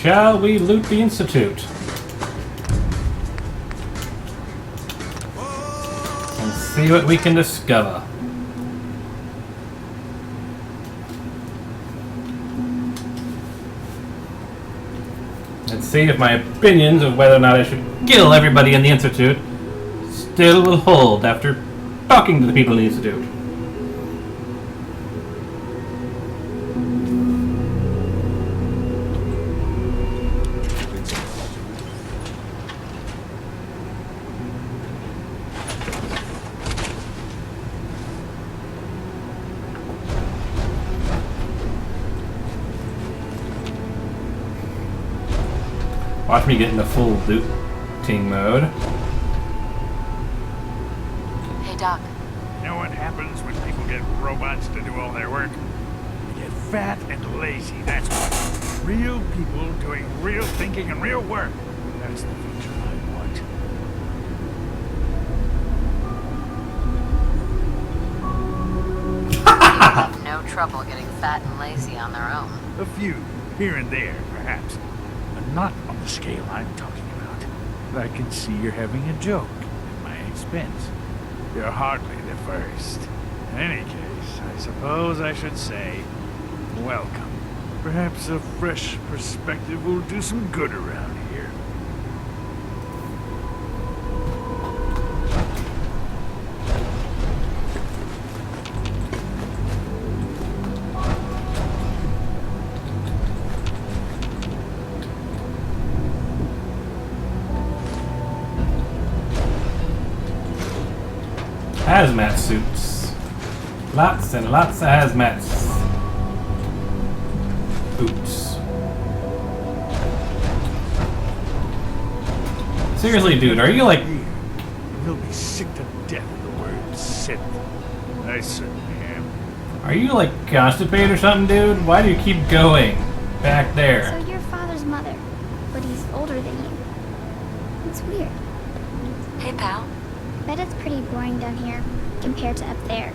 Shall we loot the Institute? And see what we can discover. Let's see if my opinions of whether or not I should kill everybody in the Institute still will hold after talking to the people in the Institute. Watch me get into full looting mode. Hey, Doc. You know what happens when people get robots to do all their work? They get fat and lazy, that's what. Real people doing real thinking and real work. That's the future I want. People have no trouble getting fat and lazy on their own. A few, here and there, perhaps. But not on the scale I'm talking about. I can see you're having a joke at my expense. You're hardly the first. In any case, I suppose I should say, welcome. Perhaps a fresh perspective will do some good around here. Hazmat suits. Lots and lots of hazmats. Oops. Seriously, dude, are you like... You'll be sick to death of the word synth. I certainly am. Are you like constipated or something, dude? Why do you keep going back there? So your father's mother, but he's older than you. It's weird. Hey, pal. Bet it's pretty boring down here compared to up there.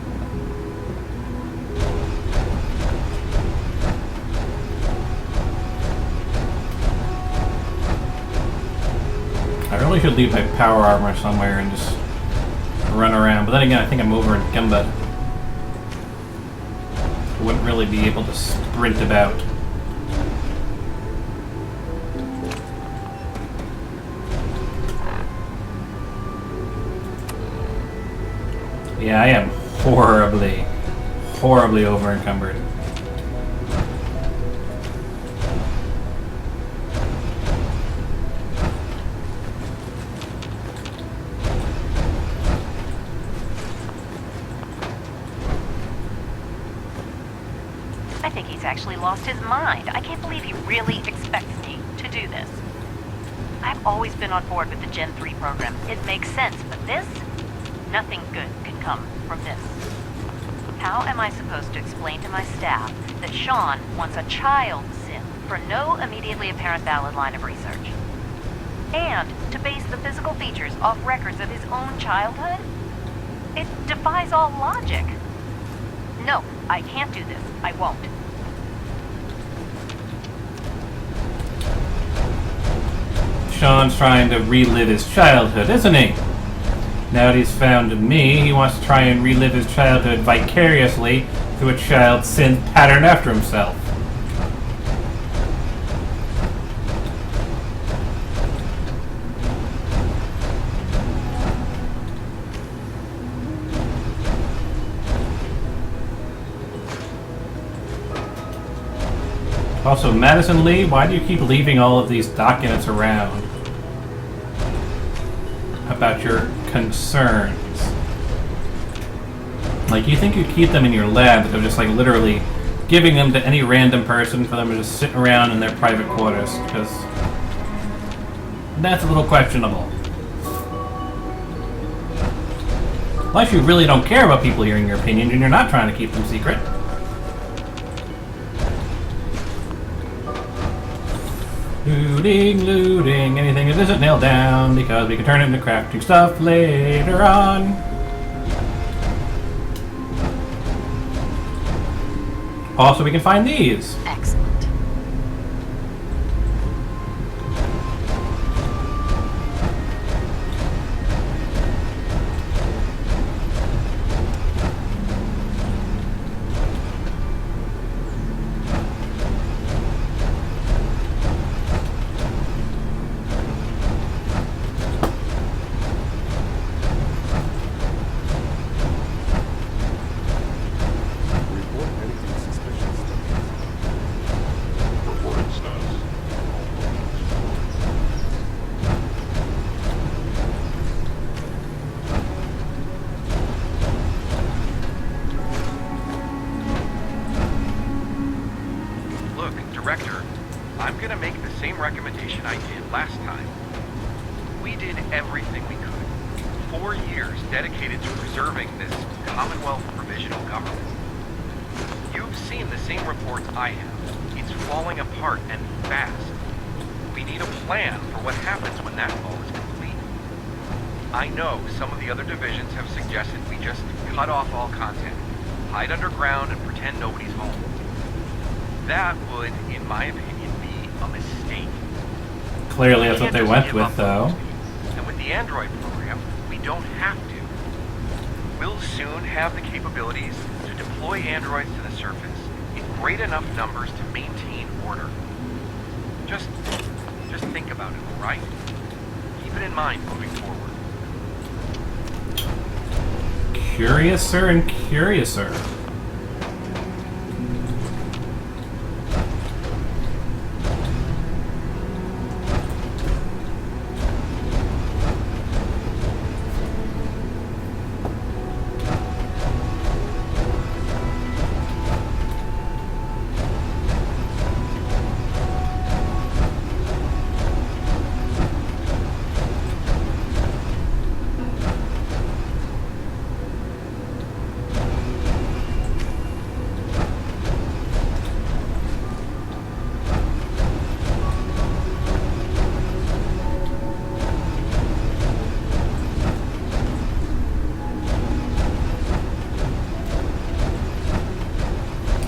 I really should leave my power armor somewhere and just run around. But then again, I think I'm over in Gumba. I wouldn't really be able to sprint about. Yeah, I am horribly, horribly over encumbered. I think he's actually lost his mind. I can't believe he really expects me to do this. I've always been on board with the Gen 3 program. It makes sense, but this? Nothing good can come from this. How am I supposed to explain to my staff that Sean wants a child synth for no immediately apparent valid line of research? And to base the physical features off records of his own childhood? It defies all logic. No, I can't do this. I won't. Sean's trying to relive his childhood, isn't he? Now that he's found me, he wants to try and relive his childhood vicariously through a child synth patterned after himself. Also, Madison Lee, why do you keep leaving all of these documents around about your concerns? Like, you think you'd keep them in your lab, but they're just like literally giving them to any random person for them to just sit around in their private quarters, because that's a little questionable. Unless you really don't care about people hearing your opinion and you're not trying to keep them secret. Looting, looting, anything that isn't nailed down, because we can turn it into crafting stuff later on. Also, we can find these. Excellent. director, I'm gonna make the same recommendation I did last time. We did everything we could. 4 years dedicated to preserving this Commonwealth provisional government. You've seen the same reports I have. It's falling apart and fast. We need a plan for what happens when that fall is complete. I know some of the other divisions have suggested we just cut off all contact, hide underground and pretend nobody's home. That would, in my opinion, be a mistake. Clearly that's what they Can't went just give with, up though. on these. And with the Android program, we don't have to. We'll soon have the capabilities to deploy androids to the surface in great enough numbers to maintain order. Just think about it, all right? Keep it in mind moving forward. Curiouser and curiouser.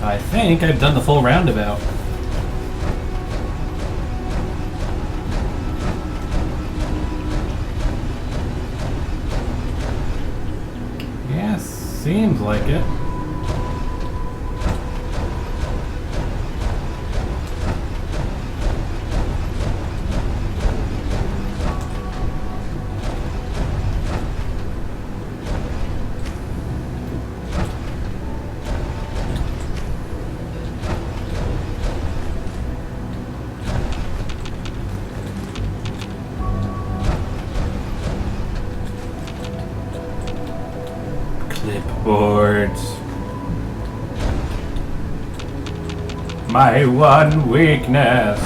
I think I've done the full roundabout. Yeah, seems like it. Clipboards. My one weakness.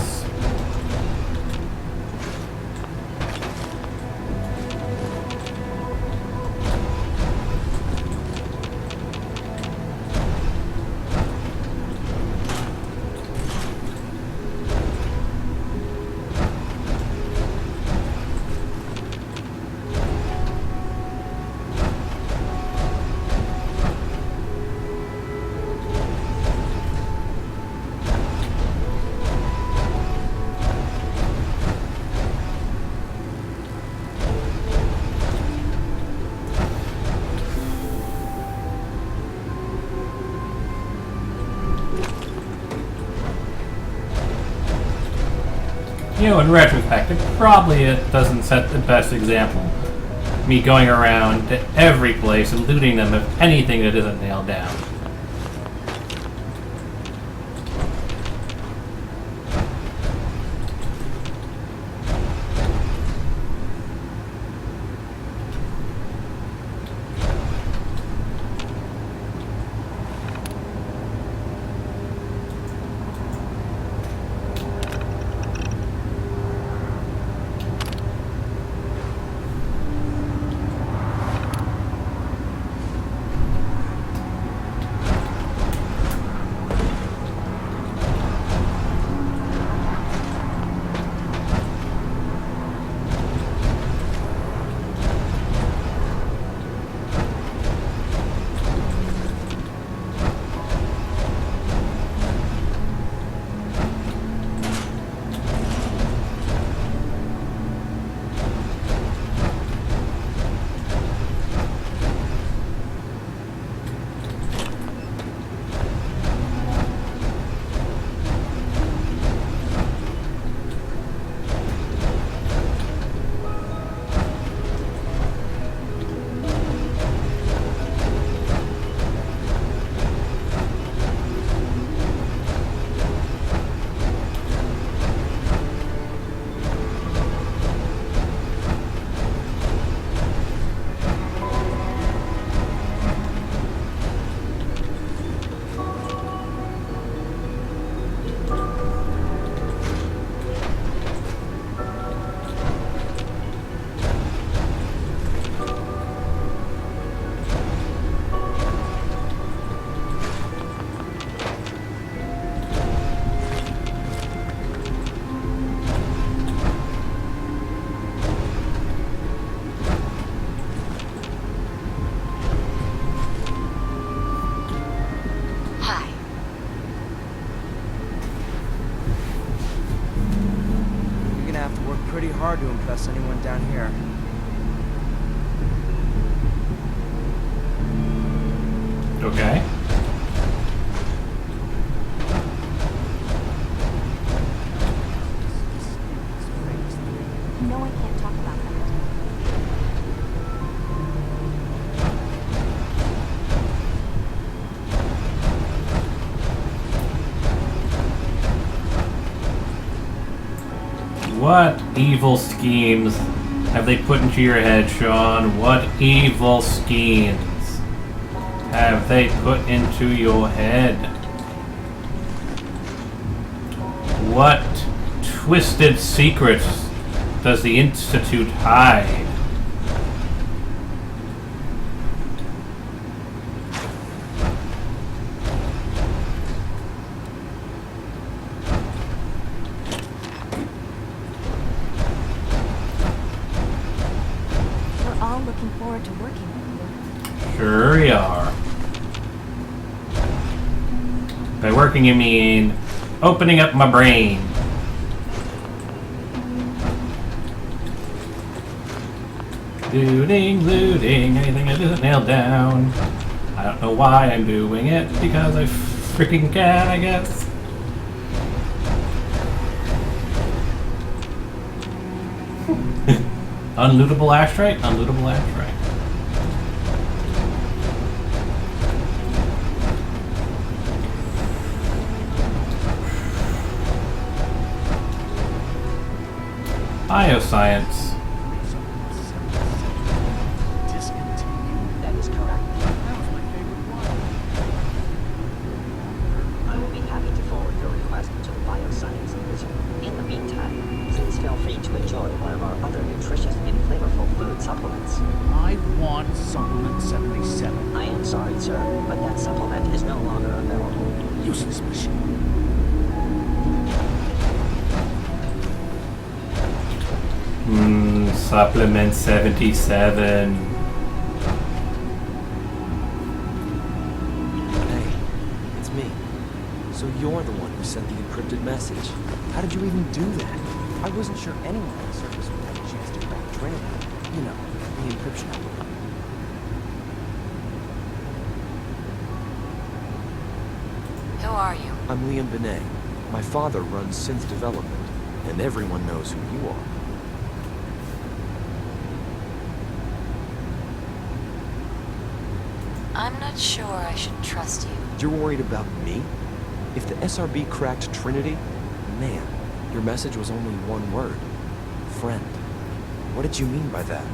You know, in retrospect, it doesn't set the best example. Me going around to every place and looting them of anything that isn't nailed down. hard to impress anyone down here. Okay. No, I can't talk about that. What evil schemes have they put into your head, Sean? What evil schemes have they put into your head? What twisted secrets does the Institute hide? We're all looking forward to working with you. Sure we are. By working, you mean opening up my brain. Looting, anything that isn't nailed down. I don't know why I'm doing it, because I freaking can, I guess. Unlootable ashtray? Unlootable ashtray. Bioscience. That is correct. I will be happy to forward your request to the Bioscience Division. In the meantime, please feel free to enjoy one of our other nutritious and flavorful food supplements. I want supplement 77. I am sorry, sir, but that supplement is no longer available. Useless machine. Supplement 77. Hey, it's me. So you're the one who sent the encrypted message. How did you even do that? I wasn't sure anyone on the surface would have a chance to crack Trinity. You know, the encryption algorithm. Who are you? I'm Liam Benet. My father runs synth development, and everyone knows who you are. I'm not sure I should trust you. You're worried about me? If the SRB cracked Trinity, man, your message was only one word. Friend. What did you mean by that?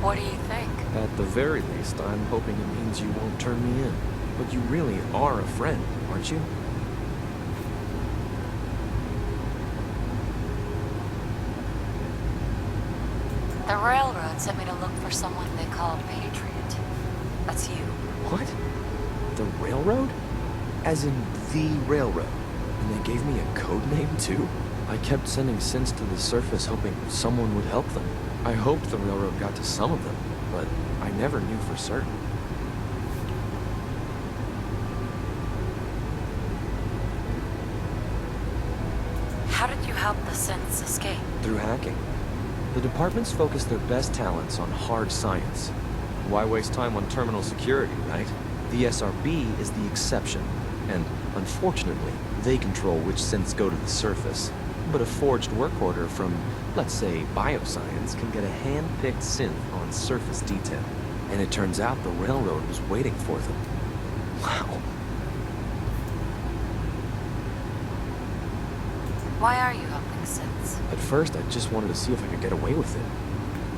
What do you think? At the very least, I'm hoping it means you won't turn me in. But you really are a friend, aren't you? The railroad sent me to look for someone they call Patriot. That's you. What? The railroad? As in the railroad? And they gave me a code name too? I kept sending synths to the surface hoping someone would help them. I hoped the railroad got to some of them, but I never knew for certain. How did you help the synths escape? Through hacking. The departments focus their best talents on hard science. Why waste time on terminal security, right? The SRB is the exception, and unfortunately, they control which synths go to the surface. But a forged work order from, let's say, Bioscience can get a hand-picked synth on surface detail. And it turns out the railroad was waiting for them. Wow. Why are you helping synths? At first, I just wanted to see if I could get away with it.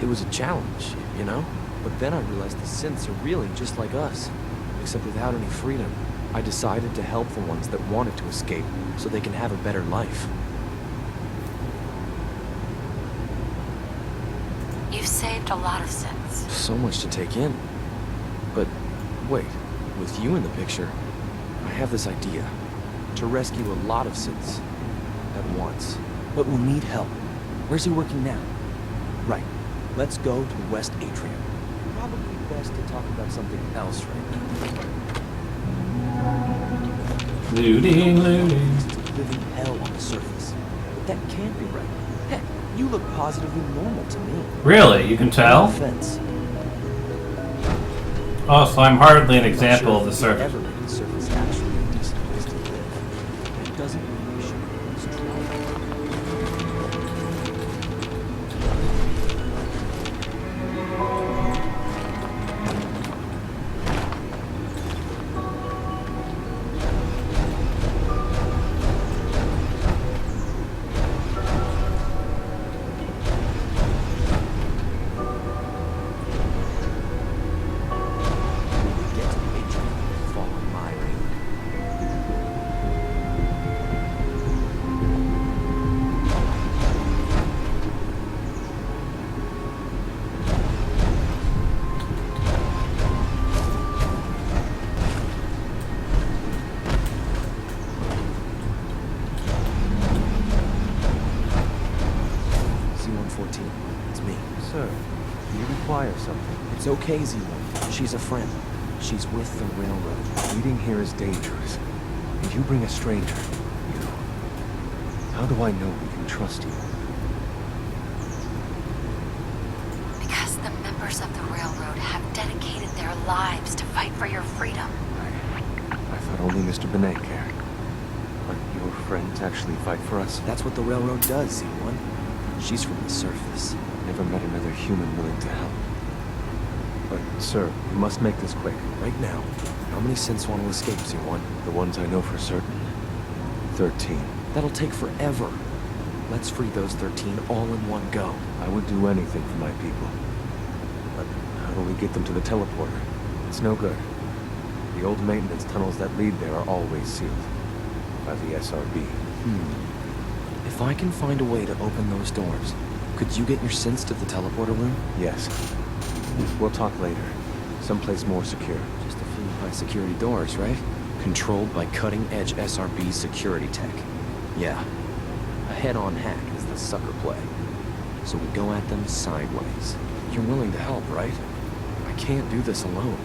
It was a challenge, you know? But then I realized the synths are really just like us, except without any freedom. I decided to help the ones that wanted to escape, so they can have a better life. You've saved a lot of synths. So much to take in. But wait, with you in the picture, I have this idea. To rescue a lot of synths at once. But we'll need help. Where's he working now? Right. Let's go to West Atrium. Probably best to talk about something else right now. Looting, looting. It's a living hell on the surface. But that can't be right. Heck, you look positively normal to me. Really? You can No tell? offense. Oh, so I'm hardly an I'm not example sure of the if surface. ever make the surface actually a decent place to live. It doesn't mean we should lose track. Get to the atrium, follow my route. C-114, it's me. Sir, do you require something? It's okay, Z1. She's a friend. She's with the railroad. Waiting here is dangerous. And you bring a stranger. You. How do I know we can trust you? Because the members of the railroad have dedicated their lives to fight for your freedom. I thought only Mr. Benet cared. But your friends actually fight for us? That's what the railroad does, Z1. She's from the surface. Never met another human willing to help. But, sir, we must make this quick. Right now, how many Sensuano escapes, Z1? The ones I know for certain. 13. That'll take forever. Let's free those 13 all in one go. I would do anything for my people. But how do we get them to the teleporter? It's no good. The old maintenance tunnels that lead there are always sealed. By the SRB. If I can find a way to open those doors, could you get your synths to the teleporter room? Yes. We'll talk later. Someplace more secure. Just a few high-security doors, right? Controlled by cutting-edge SRB security tech. Yeah. A head-on hack is the sucker play. So we go at them sideways. You're willing to help, right? I can't do this alone.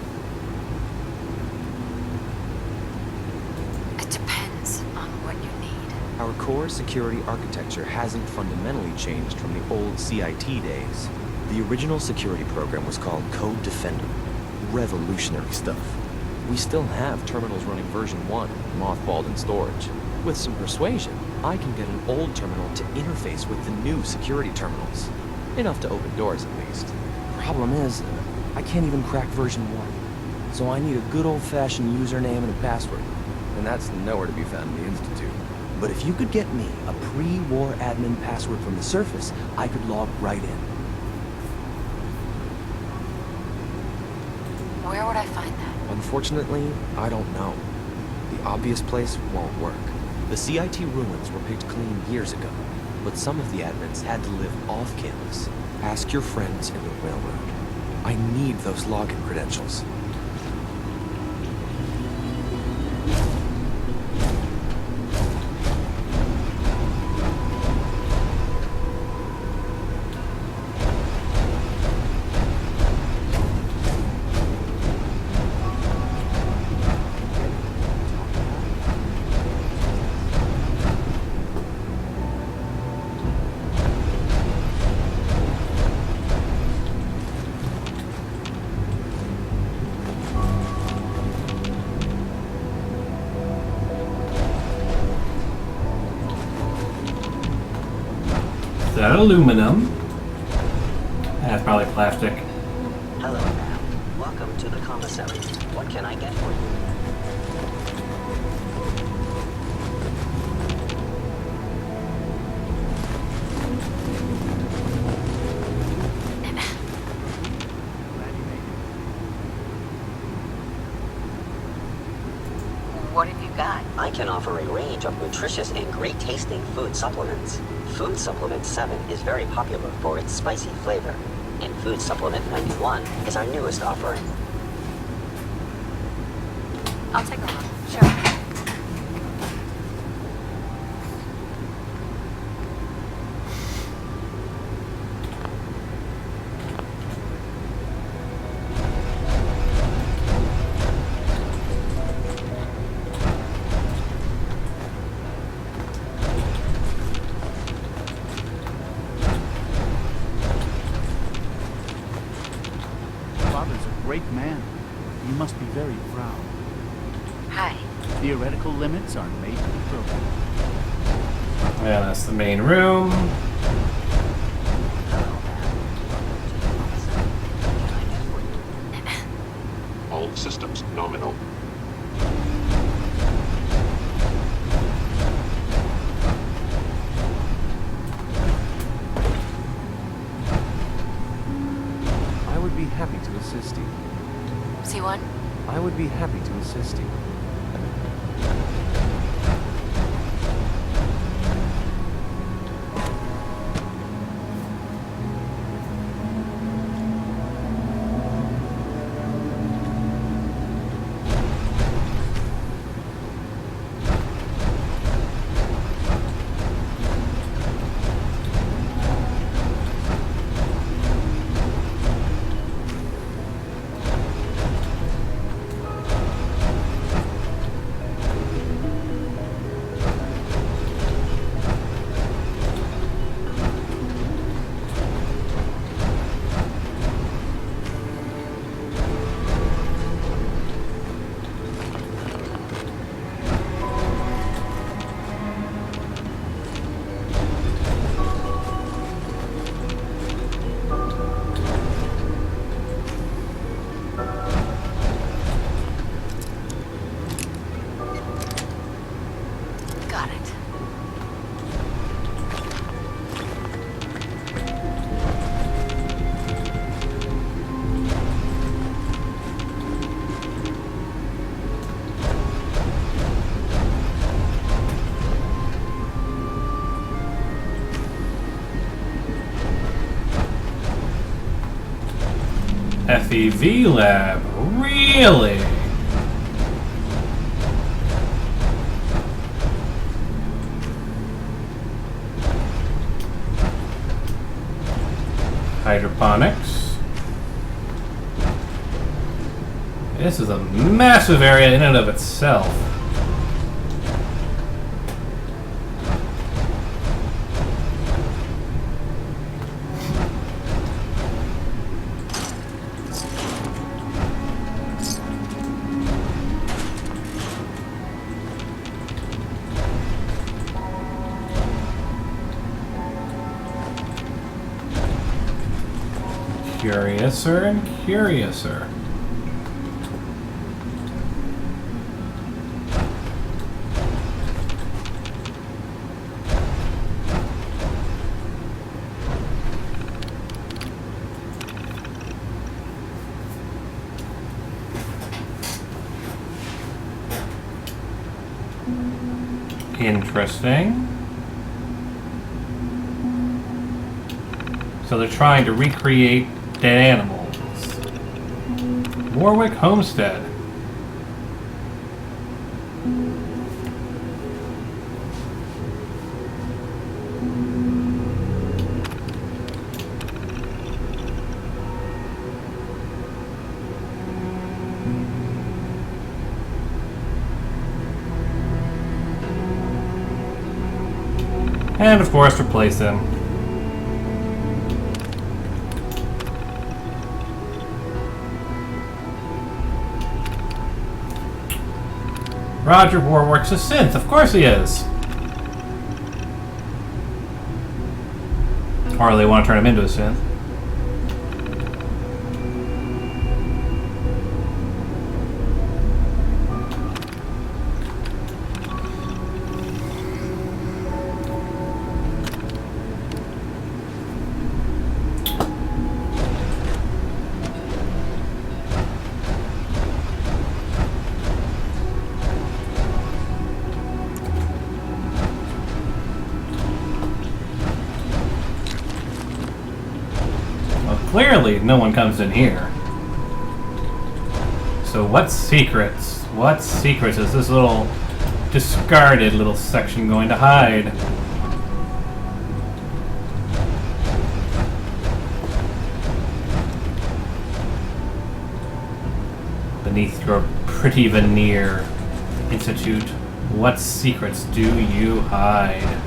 It depends on what you need. Our core security architecture hasn't fundamentally changed from the old CIT days. The original security program was called Code Defender. Revolutionary stuff. We still have terminals running version 1, mothballed in storage. With some persuasion, I can get an old terminal to interface with the new security terminals. Enough to open doors, at least. Problem is, I can't even crack version 1. So I need a good old-fashioned username and a password. And that's nowhere to be found in the Institute. But if you could get me a pre-war admin password from the surface, I could log right in. Where would I find that? Unfortunately, I don't know. The obvious place won't work. The CIT ruins were picked clean years ago, but some of the admins had to live off campus. Ask your friends in the railroad. I need those login credentials. Is that aluminum? That's probably plastic. Hello, ma'am. Welcome to the commissary. What can I get for you? What have you got? I can offer a range of nutritious and great-tasting food supplements. Food Supplement 7 is very popular for its spicy flavor, and Food Supplement 91 is our newest offering. I'll take a look. Sure. father's a great man. You must be very proud. Hi. Theoretical limits are made to be broken. Yeah, that's the main room. All systems nominal. I would be happy to assist you. C1? I would be happy to assist you. Got it. FEV lab. Really? Hydroponics. This is a massive area in and of itself. Curiouser and curiouser. Interesting. So they're trying to recreate dead animals. Warwick Homestead. And of course replace them. Roger Warwick's a synth, of course he is. Or they want to turn him into a synth. Clearly, no one comes in here. So what secrets? What secrets is this little discarded little section going to hide? Beneath your pretty veneer, Institute, what secrets do you hide?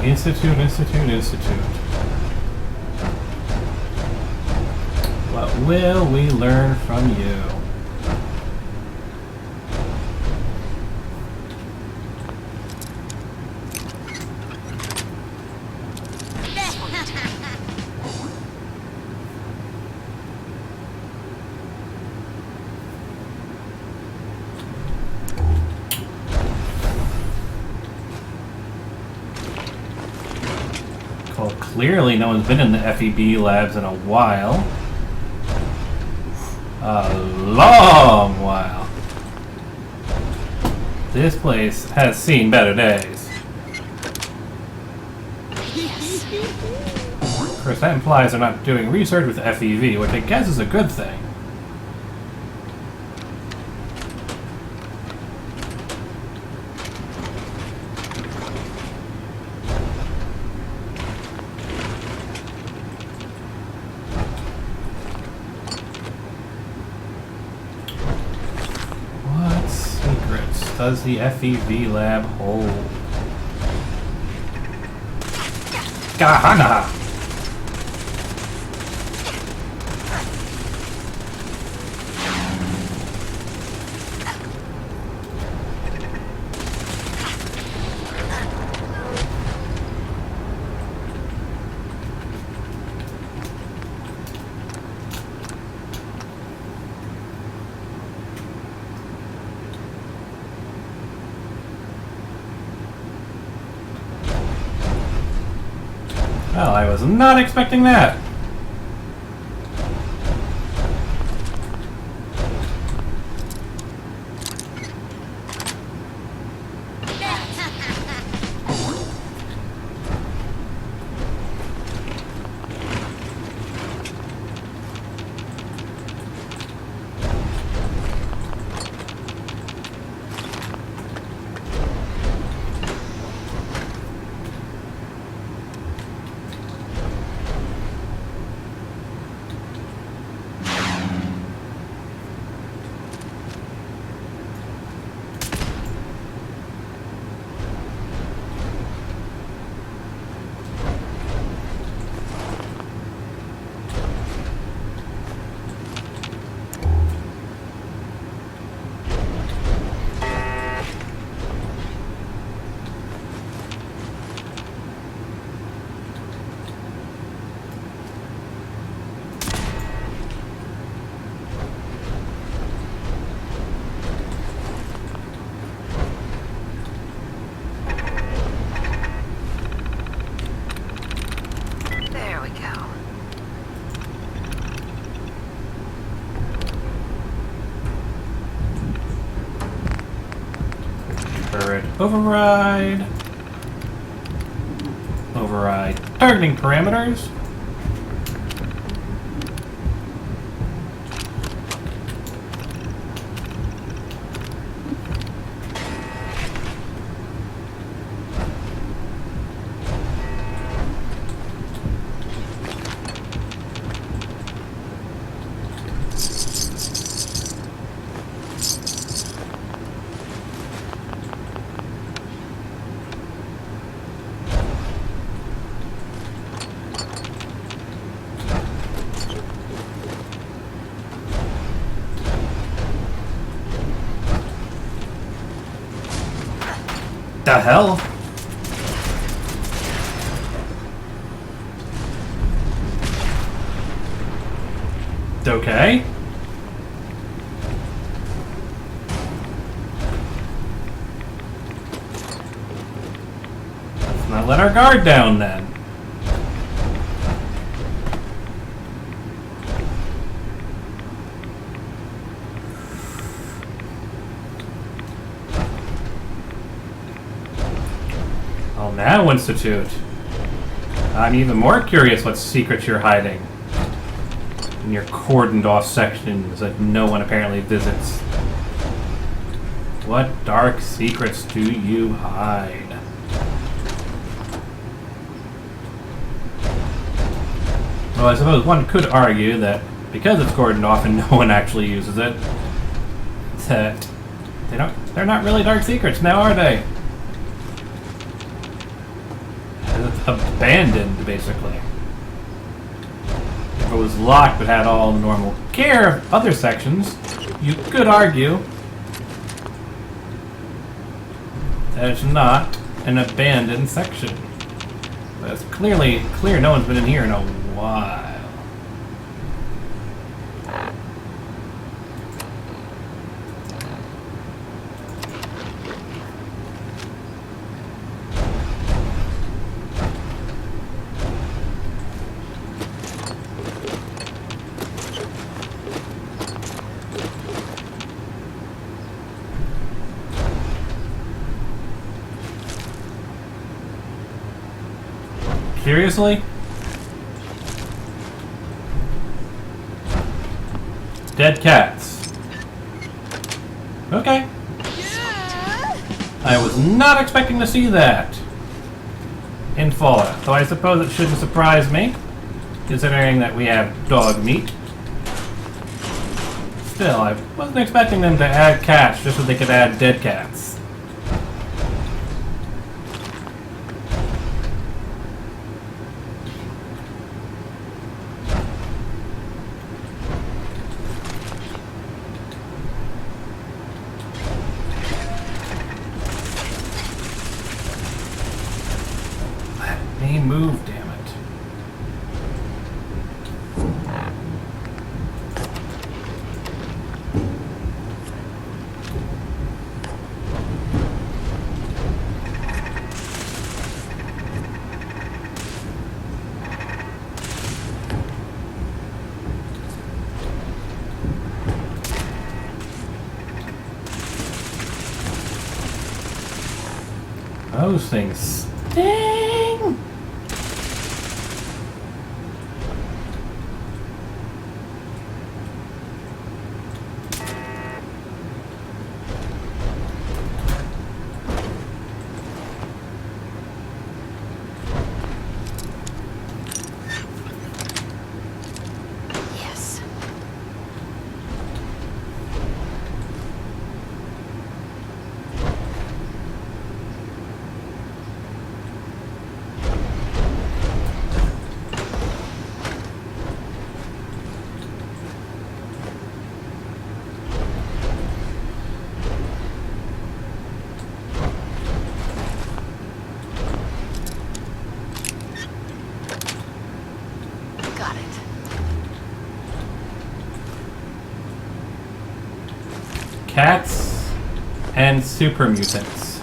Institute, Institute, Institute. What will we learn from you? Well, clearly no one's been in the FEB labs in a while. A long while. This place has seen better days. Of course, that implies they're not doing research with FEV, which I guess is a good thing. What secrets does the FEV lab hold? Gahana! Well, I was not expecting that. There we go. Turret override. Override targeting parameters. The hell? Okay. Let's not let our guard down then. Well, now, Institute. I'm even more curious what secrets you're hiding in your cordoned off sections that no one apparently visits. What dark secrets do you hide? Well, I suppose one could argue that because it's cordoned off and no one actually uses it, that they're not really dark secrets now, are they? abandoned, basically. If it was locked but had all the normal care of other sections, you could argue that it's not an abandoned section. But it's clearly clear no one's been in here in a while. Seriously? Dead cats. Okay. I was not expecting to see that in Fallout, though I suppose it shouldn't surprise me, considering that we have dog meat. Still, I wasn't expecting them to add cats just so they could add dead cats. Move, damn it. Those things sting. Cats and super mutants.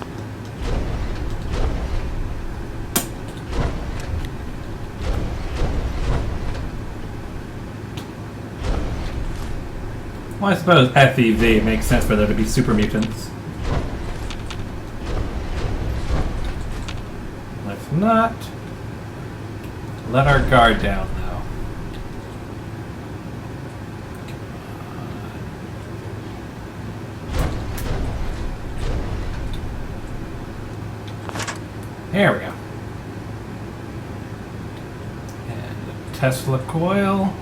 Well, I suppose FEV makes sense for there to be super mutants. Let's not let our guard down, though. There we go. And a Tesla coil.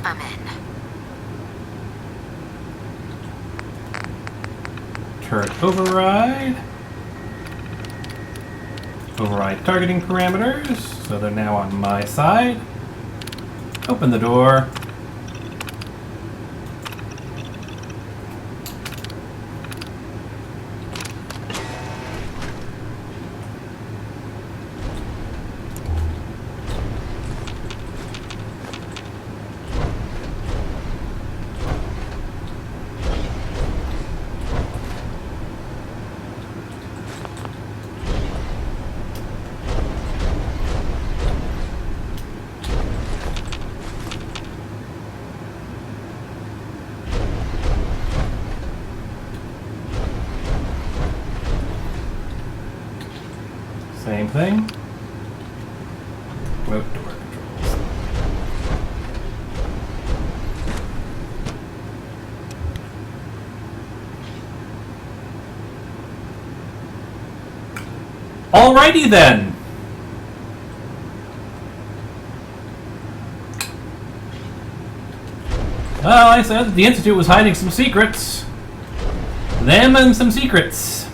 I'm in. Turret override. Override targeting parameters, so they're now on my side. Open the door. Same thing. Remote door controls. Alrighty then. Well, I said the Institute was hiding some secrets. Them and some secrets.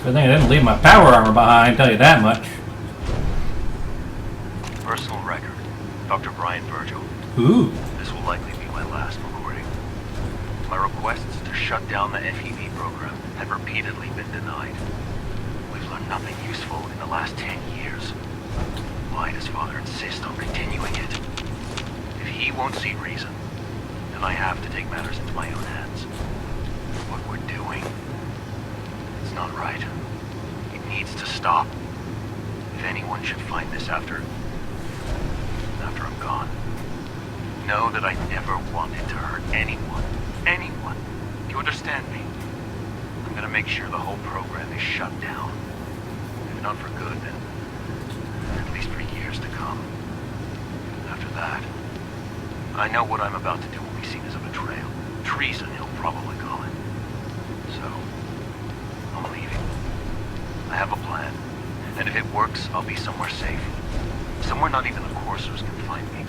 Good thing I didn't leave my power armor behind, tell you that much. Personal record. Dr. Brian Virgil. Ooh. This will likely be my last recording. My requests to shut down the FEV program have repeatedly been denied. We've learned nothing useful in the last 10 years. Why does Father insist on continuing it? If he won't see reason, then I have to take matters into my own hands. What we're doing, it's not right. It needs to stop. If anyone should find this after I'm gone, know that I never wanted to hurt anyone. Anyone. Do you understand me? I'm gonna make sure the whole program is shut down. If not for good, then at least for years to come. After that, I know what I'm about to do will be seen as a betrayal. Treason, he'll probably call it. So, I'm leaving. I have a plan. And if it works, I'll be somewhere safe. Somewhere not even the Coursers can find me.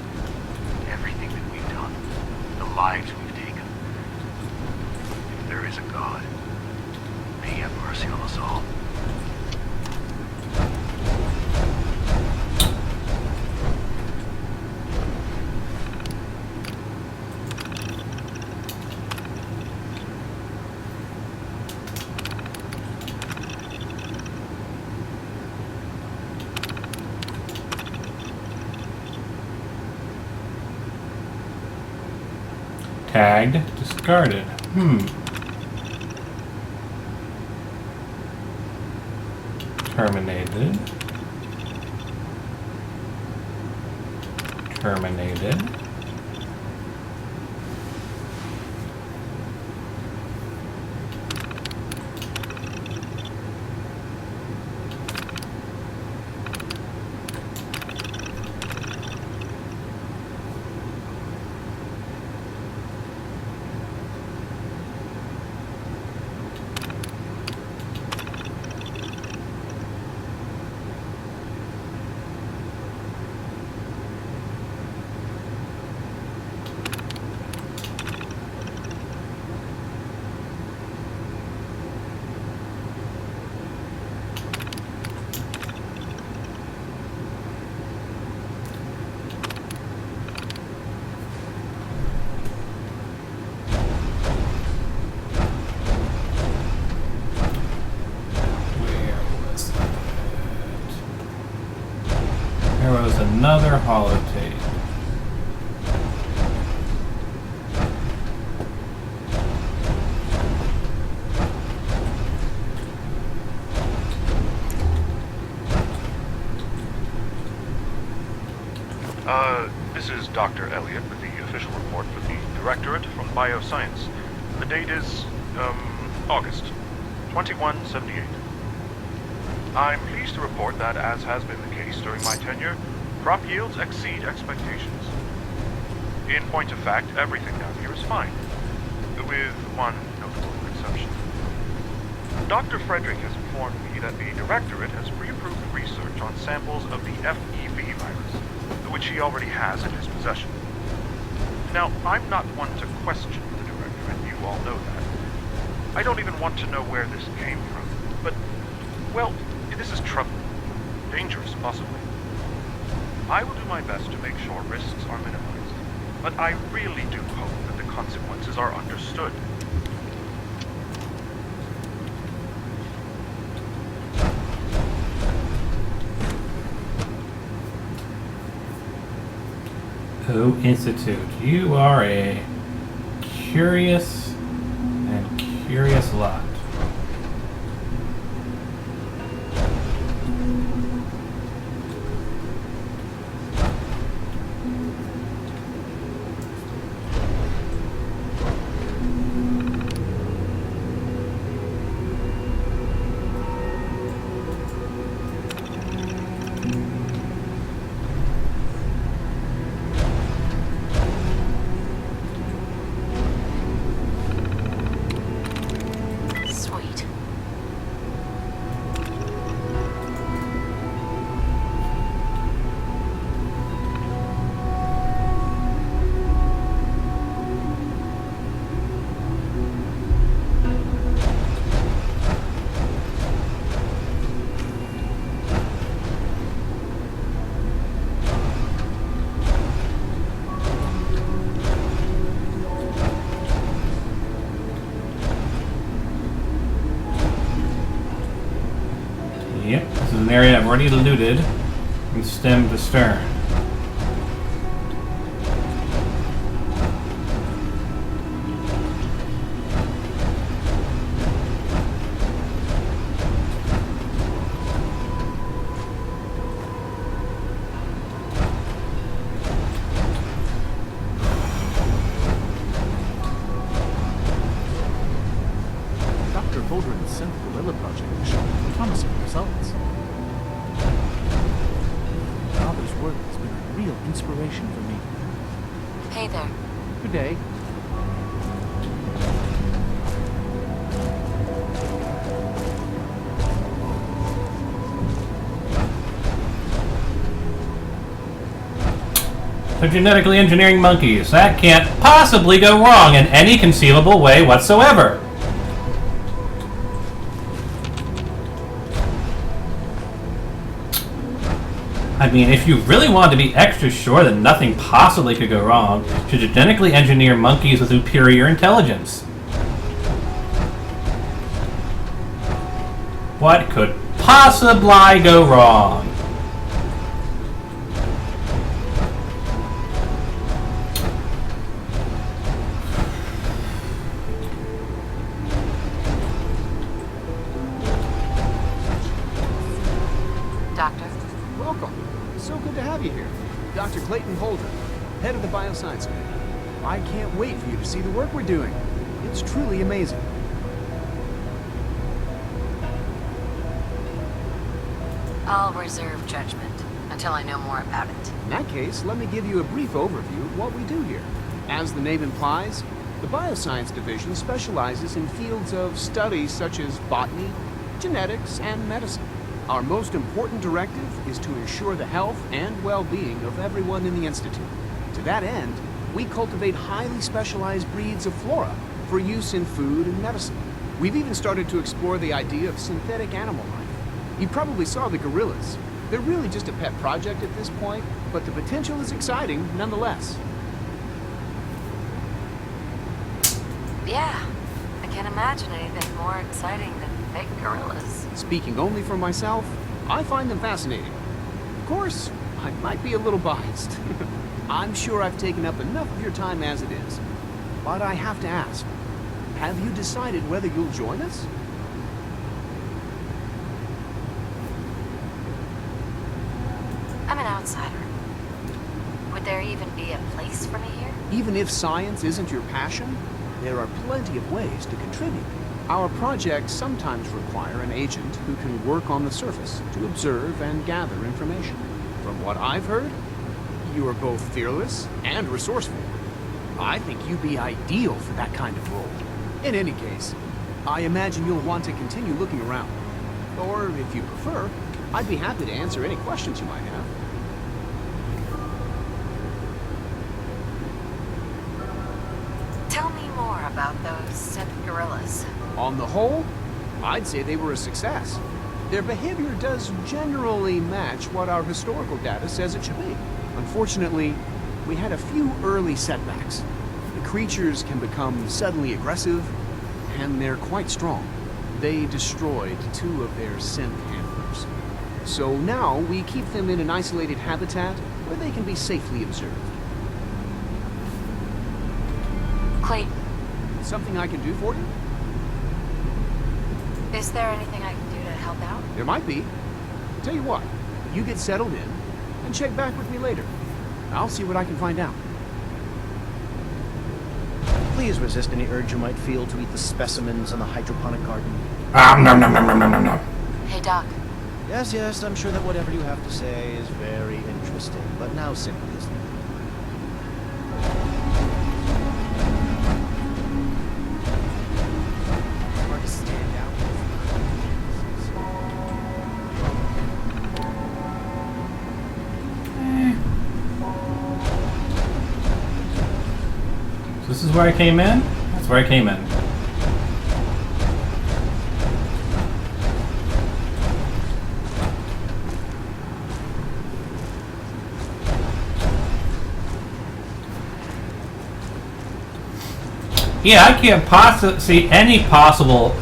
Everything that we've done, the lives we've taken. If there is a God, may he have mercy on us all. Tagged, discarded. Terminated. Terminated. There was another holotape. This is Dr. Elliot with the official report for the Directorate from Bioscience. The date is, August 2178. I'm pleased to report that, as has been the case during my tenure, crop yields exceed expectations. In point of fact, everything down here is fine, with one notable exception. Dr. Frederick has informed me that the Directorate has pre-approved research on samples of the FEV virus, which he already has in his possession. Now, I'm not one to question the Directorate, you all know that. I don't even want to know where this came from, but, well, this is troubling. Dangerous, possibly. I will do my best to make sure risks are minimized, but I really do hope that the consequences are understood. Oh, Institute, you are a curious and curious lot. Yep, this is an area I've already looted from stem to stern. Dr. Holdren's Synth Gorilla project is showing promising results. Father's work has been a real inspiration for me. Hey there. Good day. So genetically engineering monkeys. That can't possibly go wrong in any conceivable way whatsoever. I mean, if you really want to be extra sure that nothing possibly could go wrong, you should genetically engineer monkeys with superior intelligence. What could possibly go wrong? Doctor? Welcome. So good to have you here. Dr. Clayton Holdren, head of the Bioscience Committee. I can't wait for you to see the work we're doing. It's truly amazing. I'll reserve judgment until I know more about it. In that case, let me give you a brief overview of what we do here. As the name implies, the Bioscience Division specializes in fields of study such as botany, genetics, and medicine. Our most important directive is to ensure the health and well-being of everyone in the Institute. To that end, we cultivate highly specialized breeds of flora for use in food and medicine. We've even started to explore the idea of synthetic animal life. You probably saw the gorillas. They're really just a pet project at this point, but the potential is exciting nonetheless. Yeah, I can't imagine anything more exciting than fake gorillas. Speaking only for myself, I find them fascinating. Of course, I might be a little biased. I'm sure I've taken up enough of your time as it is. But I have to ask, have you decided whether you'll join us? I'm an outsider. Would there even be a place for me here? Even if science isn't your passion, there are plenty of ways to contribute. Our projects sometimes require an agent who can work on the surface to observe and gather information. From what I've heard, you are both fearless and resourceful. I think you'd be ideal for that kind of role. In any case, I imagine you'll want to continue looking around. Or, if you prefer, I'd be happy to answer any questions you might have. Tell me more about those synth gorillas. On the whole, I'd say they were a success. Their behavior does generally match what our historical data says it should be. Unfortunately, we had a few early setbacks. The creatures can become suddenly aggressive, and they're quite strong. They destroyed 2 of their synth handlers. So now we keep them in an isolated habitat where they can be safely observed. Clayton. Something I can do for you? Is there anything I can do to help out? There might be. Tell you what, you get settled in, and check back with me later. I'll see what I can find out. Please resist any urge you might feel to eat the specimens in the hydroponic garden. Nom nom nom nom nom nom. Hey, Doc. Yes, yes, I'm sure that whatever you have to say is very interesting, but now simply listen. Hard to stand out. So this is where I came in? That's where I came in. Yeah, I can't see any possible,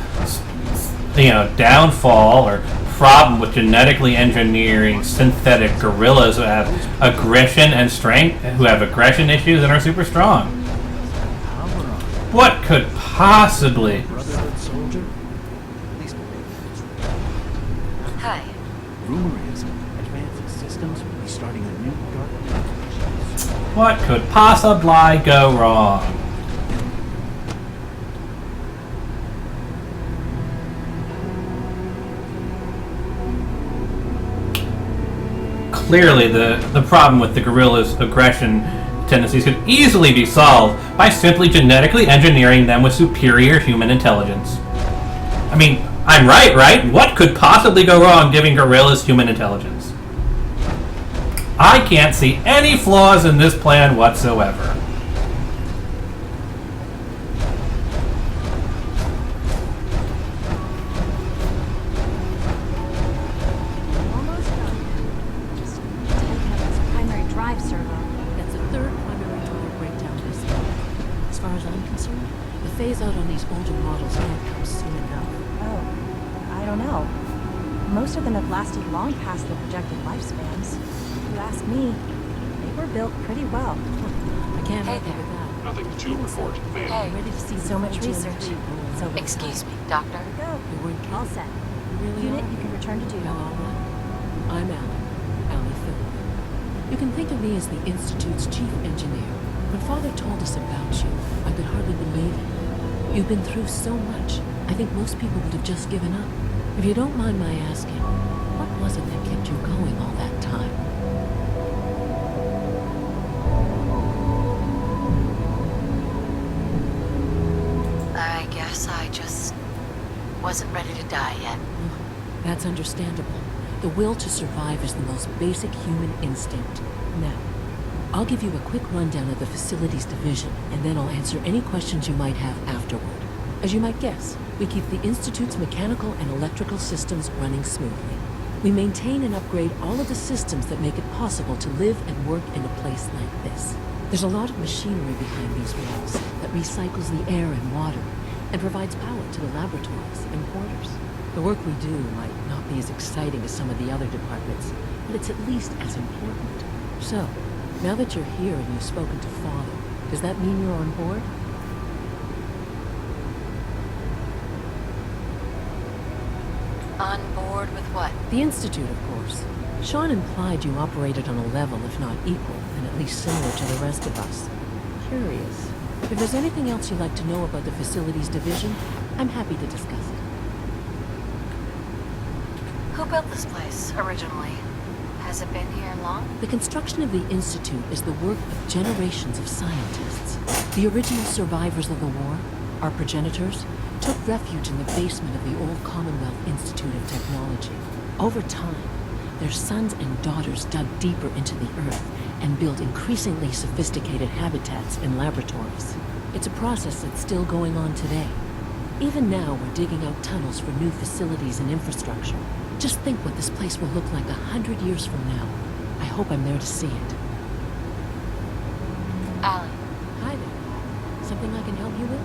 downfall or problem with genetically engineering synthetic gorillas who have aggression and strength, who have aggression issues and are super strong? What could possibly? Brotherhood soldier? Hi. Rumor is advanced systems will be starting a new dark age. What could possibly go wrong? Clearly, the problem with the gorilla's aggression tendencies could easily be solved by simply genetically engineering them with superior human intelligence. I mean, I'm right? What could possibly go wrong giving gorillas human intelligence? I can't see any flaws in this plan whatsoever. Almost done. Just take out this primary drive servo. That's a third primary drive breakdown this month. As far as I'm concerned, the phase out on these older models can't come soon enough. Oh, I don't know. Most of them have lasted long past their projected lifespans. If you ask me, they were built pretty well. I can't Hey argue there. with that. Nothing to report, ma'am. Hey. I'm ready to see So much research. So little Excuse time. me, Doctor. Go. You weren't All kidding. set. You really Unit, are. you can return to duty. Well, all right. I'm Allie Phillip. You can think of me as the Institute's chief engineer. When Father told us about you, I could hardly believe it. You've been through so much, I think most people would have just given up. If you don't mind my asking, what was it that kept you going all that time? I guess I just wasn't ready to die yet. That's understandable. The will to survive is the most basic human instinct. Now, I'll give you a quick rundown of the Facilities Division, and then I'll answer any questions you might have afterward. As you might guess, we keep the Institute's mechanical and electrical systems running smoothly. We maintain and upgrade all of the systems that make it possible to live and work in a place like this. There's a lot of machinery behind these walls that recycles the air and water and provides power to the laboratories and quarters. The work we do might not be as exciting as some of the other departments, but it's at least as important. So, now that you're here and you've spoken to Father, does that mean you're on board? On board with what? The Institute, of course. Sean implied you operated on a level, if not equal, and at least similar to the rest of us. Curious. If there's anything else you'd like to know about the Facilities Division, I'm happy to discuss it. Who built this place originally? Has it been here long? The construction of the Institute is the work of generations of scientists. The original survivors of the war, our progenitors, took refuge in the basement of the old Commonwealth Institute of Technology. Over time, their sons and daughters dug deeper into the earth and built increasingly sophisticated habitats and laboratories. It's a process that's still going on today. Even now, we're digging out tunnels for new facilities and infrastructure. Just think what this place will look like 100 years from now. I hope I'm there to see it. Allie. Hi there. Something I can help you with?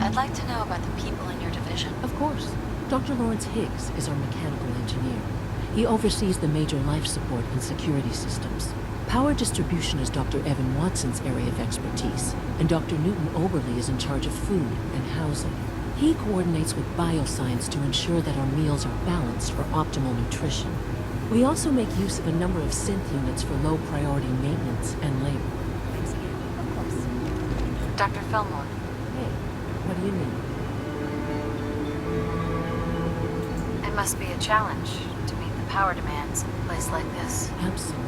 I'd like to know about the people in your division. Of course. Dr. Lawrence Higgs is our mechanical engineer. He oversees the major life support and security systems. Power distribution is Dr. Evan Watson's area of expertise, and Dr. Newton Oberly is in charge of food and housing. He coordinates with bioscience to ensure that our meals are balanced for optimal nutrition. We also make use of a number of synth units for low-priority maintenance and labor. Thanks again. Of course. Dr. Fillmore. Hey, what do you need? It must be a challenge to meet the power demands in a place like this. Absolutely.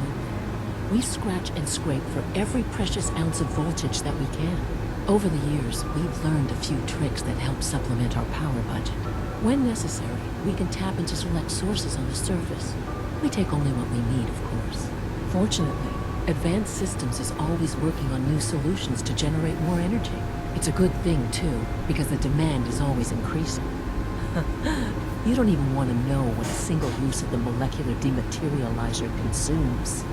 We scratch and scrape for every precious ounce of voltage that we can. Over the years, we've learned a few tricks that help supplement our power budget. When necessary, we can tap into select sources on the surface. We take only what we need, of course. Fortunately, Advanced Systems is always working on new solutions to generate more energy. It's a good thing, too, because the demand is always increasing. You don't even want to know what a single use of the molecular dematerializer consumes.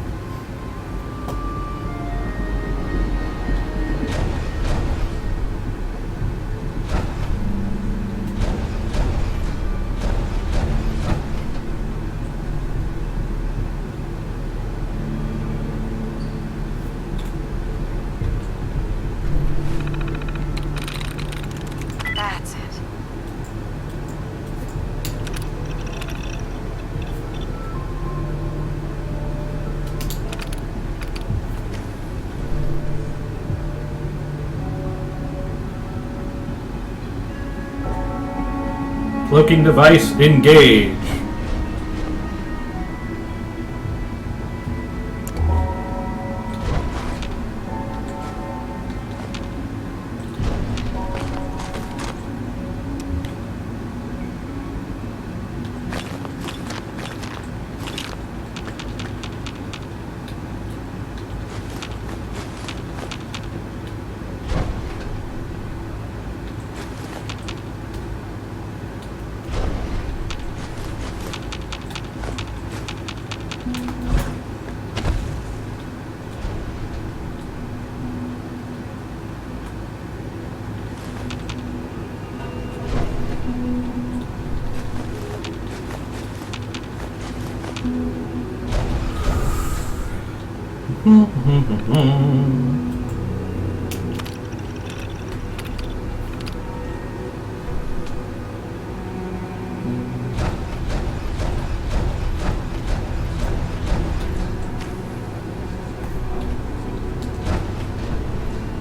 Cloaking device engage.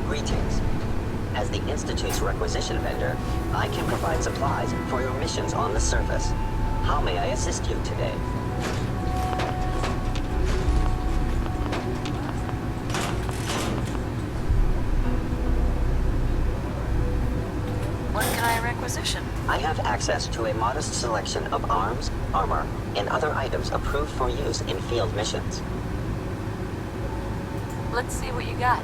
Greetings. As the Institute's requisition vendor, I can provide supplies for your missions on the surface. How may I assist you today? What can I requisition? I have access to a modest selection of arms, armor, and other items approved for use in field missions. Let's see what you got.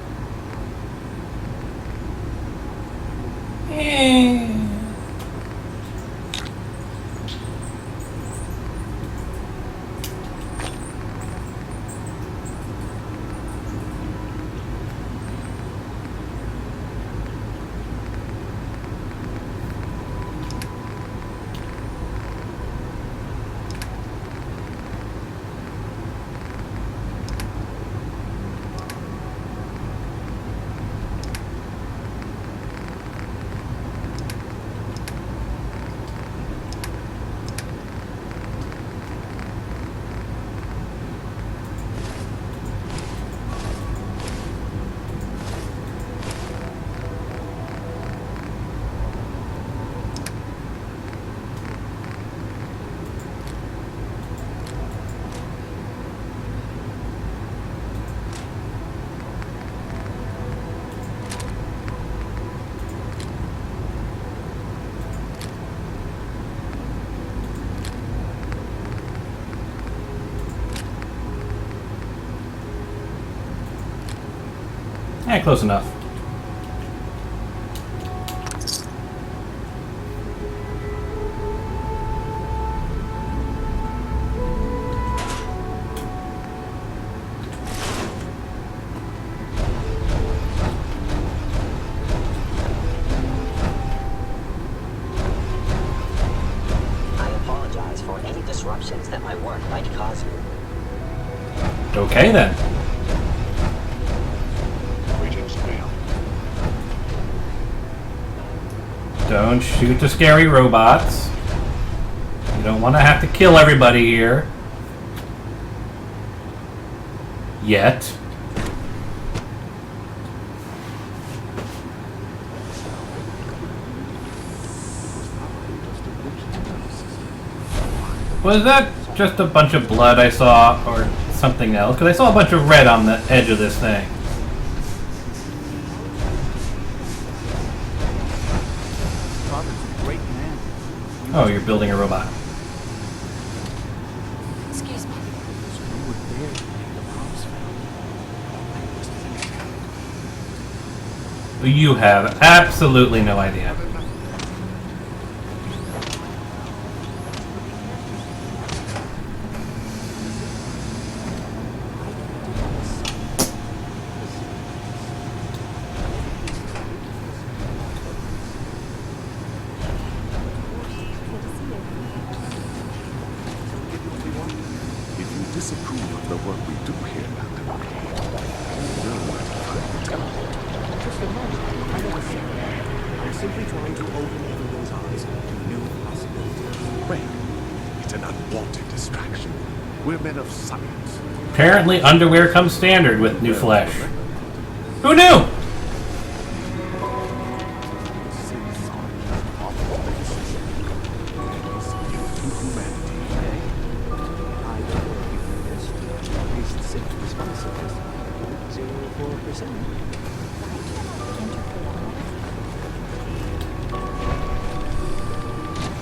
Close enough. I apologize for any disruptions that my work might cause you. Okay then. Don't shoot the scary robots. You don't want to have to kill everybody here. Yet. Was that just a bunch of blood I saw, or something else? Because I saw a bunch of red on the edge of this thing. Oh, you're building a robot. Excuse me. You have absolutely no idea. Disapprove of the work we do here, Dr. You'll want to find the talent. Just a moment. I never said that. I'm simply trying to open everyone's eyes to new possibilities. Wait. It's an unwanted distraction. We're men of science. Apparently underwear comes standard with New Flesh. Who knew? humanity. I therefore give you this to increase the synth responsiveness to 0.4%.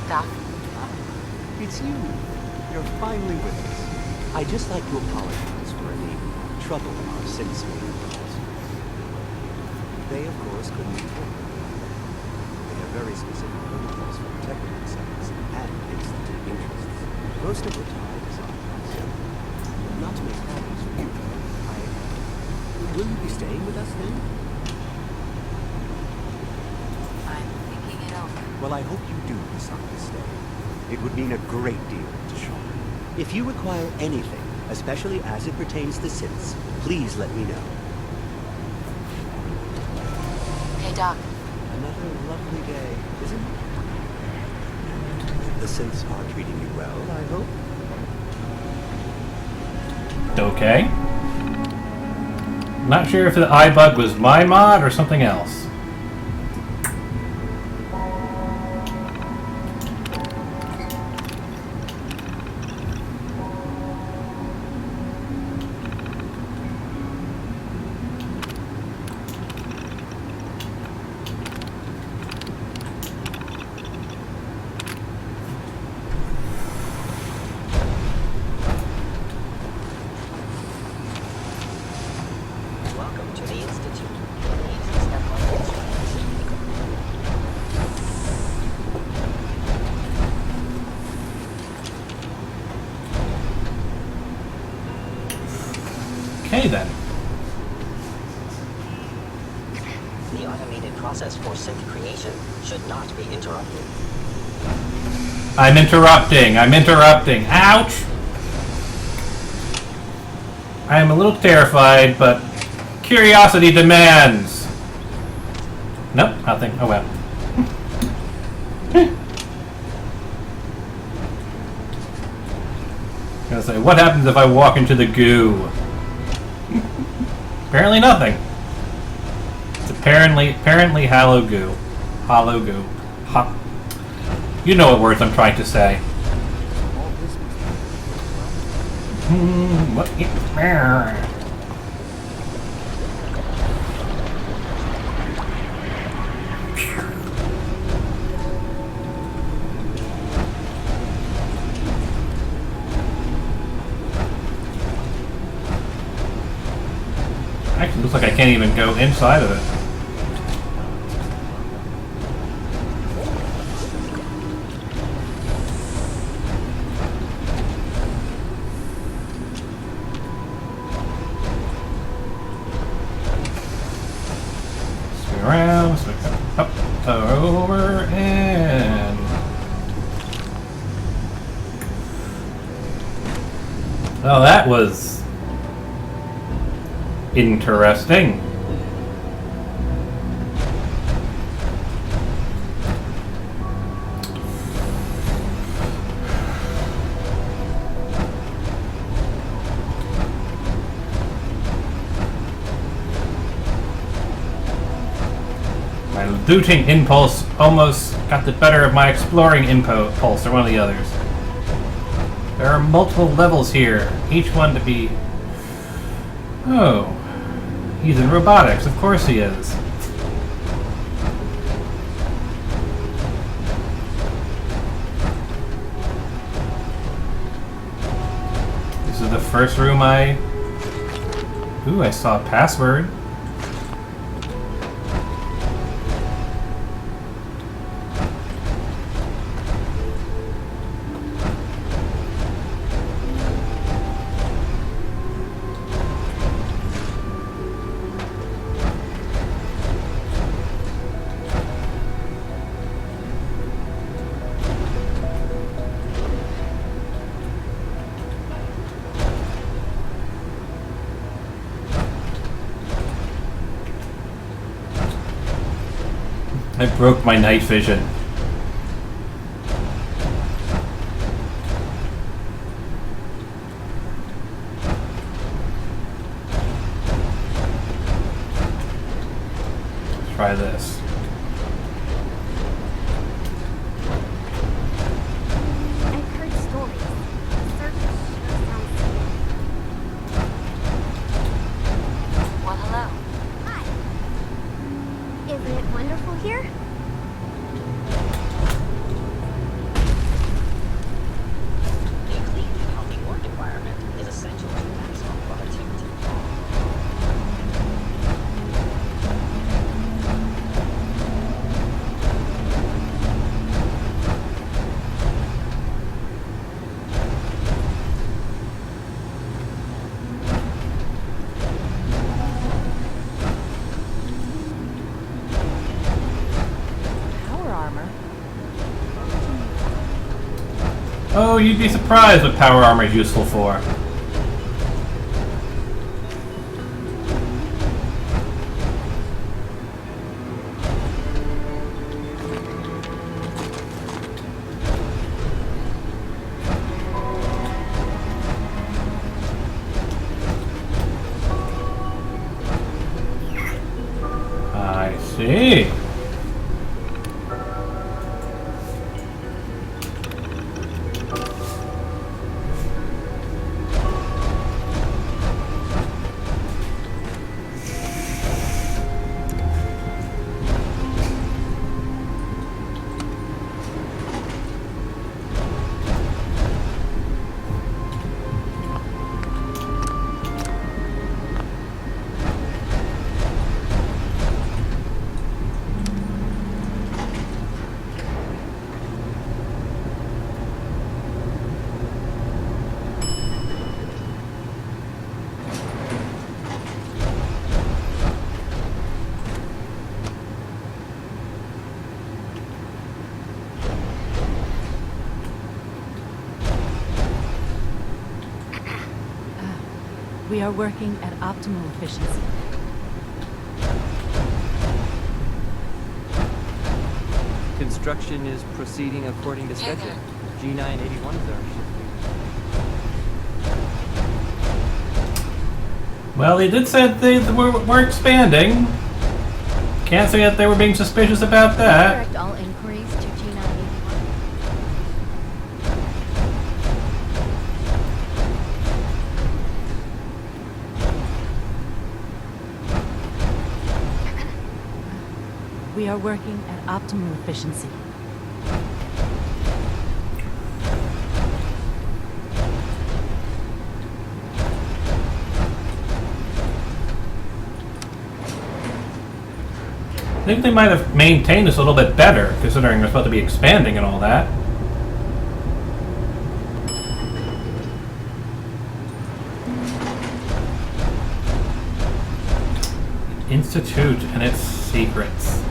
Doc? It's you. You're finally with us. I'd just like to apologize for any trouble our synths may have caused. They, of course, couldn't be told. They have very specific protocols for protecting themselves and institute interests, most of which I decide myself. Not to make problems for you, will you be staying with us then? I'm thinking it over. Well, I hope you do decide to stay. It would mean a great deal to Sean. If you require anything, especially as it pertains to synths, please let me know. Okay, Doc. Another lovely day, isn't it? The synths are treating you well, I hope. Okay. Not sure if the iBug was my mod or something else. Welcome to the Institute. Please step on this. Okay then. The automated process for synth creation should not be interrupted. I'm interrupting. Ouch! I am a little terrified, but curiosity demands. Nope, nothing. Oh well. I was gonna say, what happens if I walk into the goo? Apparently nothing. It's apparently hollow goo. Hollow goo. You know what words I'm trying to say. What? Actually, looks like I can't even go inside of it. Swing around, swing up, over, and... Oh, that was... interesting. My looting impulse almost got the better of my exploring impulse, or one of the others. There are multiple levels here, each one to be... Oh. He's in robotics, of course he is. This is the first room Ooh, I saw a password. I broke my night vision. Let's try this. I've heard Oh, you'd be surprised what power armor is useful for. I see. We are working at optimal efficiency. Construction is proceeding according to schedule. G981 is our ship. Well, they did say they were expanding. Can't say that they were being suspicious about that. Direct all inquiries to G981. We are working at optimal efficiency. I think they might have maintained this a little bit better, considering they're supposed to be expanding and all that. Institute and its secrets.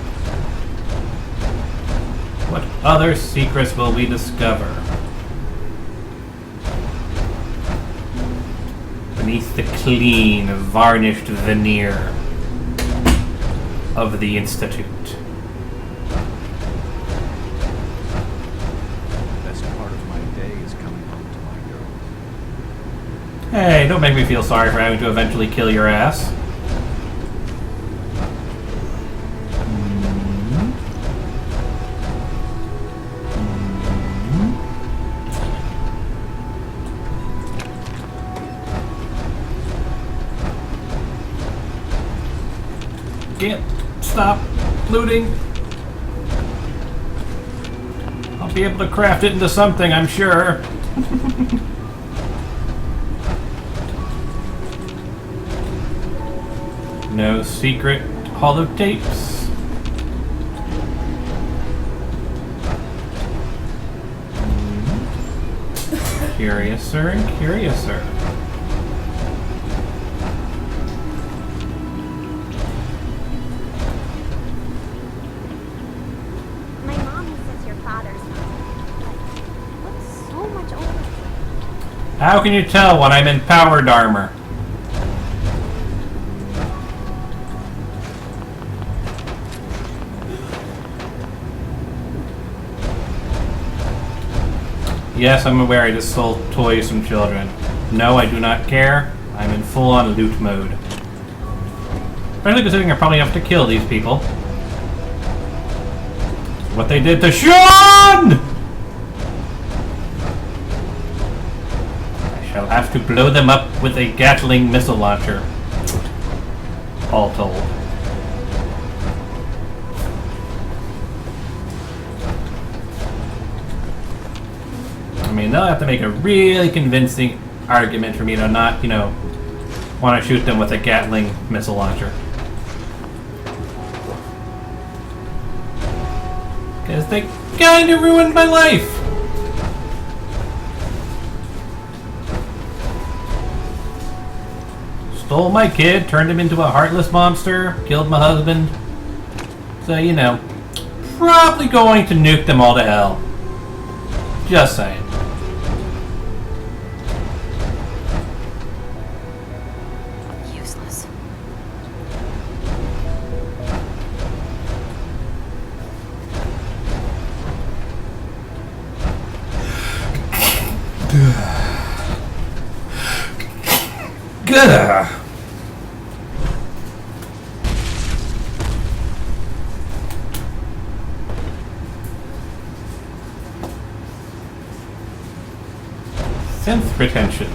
What other secrets will we discover? Beneath the clean, varnished veneer of the Institute. The best part of my day is coming home to my girls. Hey, don't make me feel sorry for having to eventually kill your ass. Can't stop looting. I'll be able to craft it into something, I'm sure. No secret holotapes. Curiouser and curiouser. My mommy says your father's not. But looks so much older. How can you tell when I'm in powered armor? Yes, I'm aware I just sold toys from children. No, I do not care. I'm in full-on loot mode. Especially considering I probably have to kill these people. What they did to Sean! I shall have to blow them up with a Gatling missile launcher. All told. I mean, they'll have to make a really convincing argument for me to not, you know, want to shoot them with a Gatling missile launcher. Because they kind of ruined my life. Stole my kid, turned him into a heartless monster, killed my husband. So, you know, probably going to nuke them all to hell. Just saying. Good. Synth retention.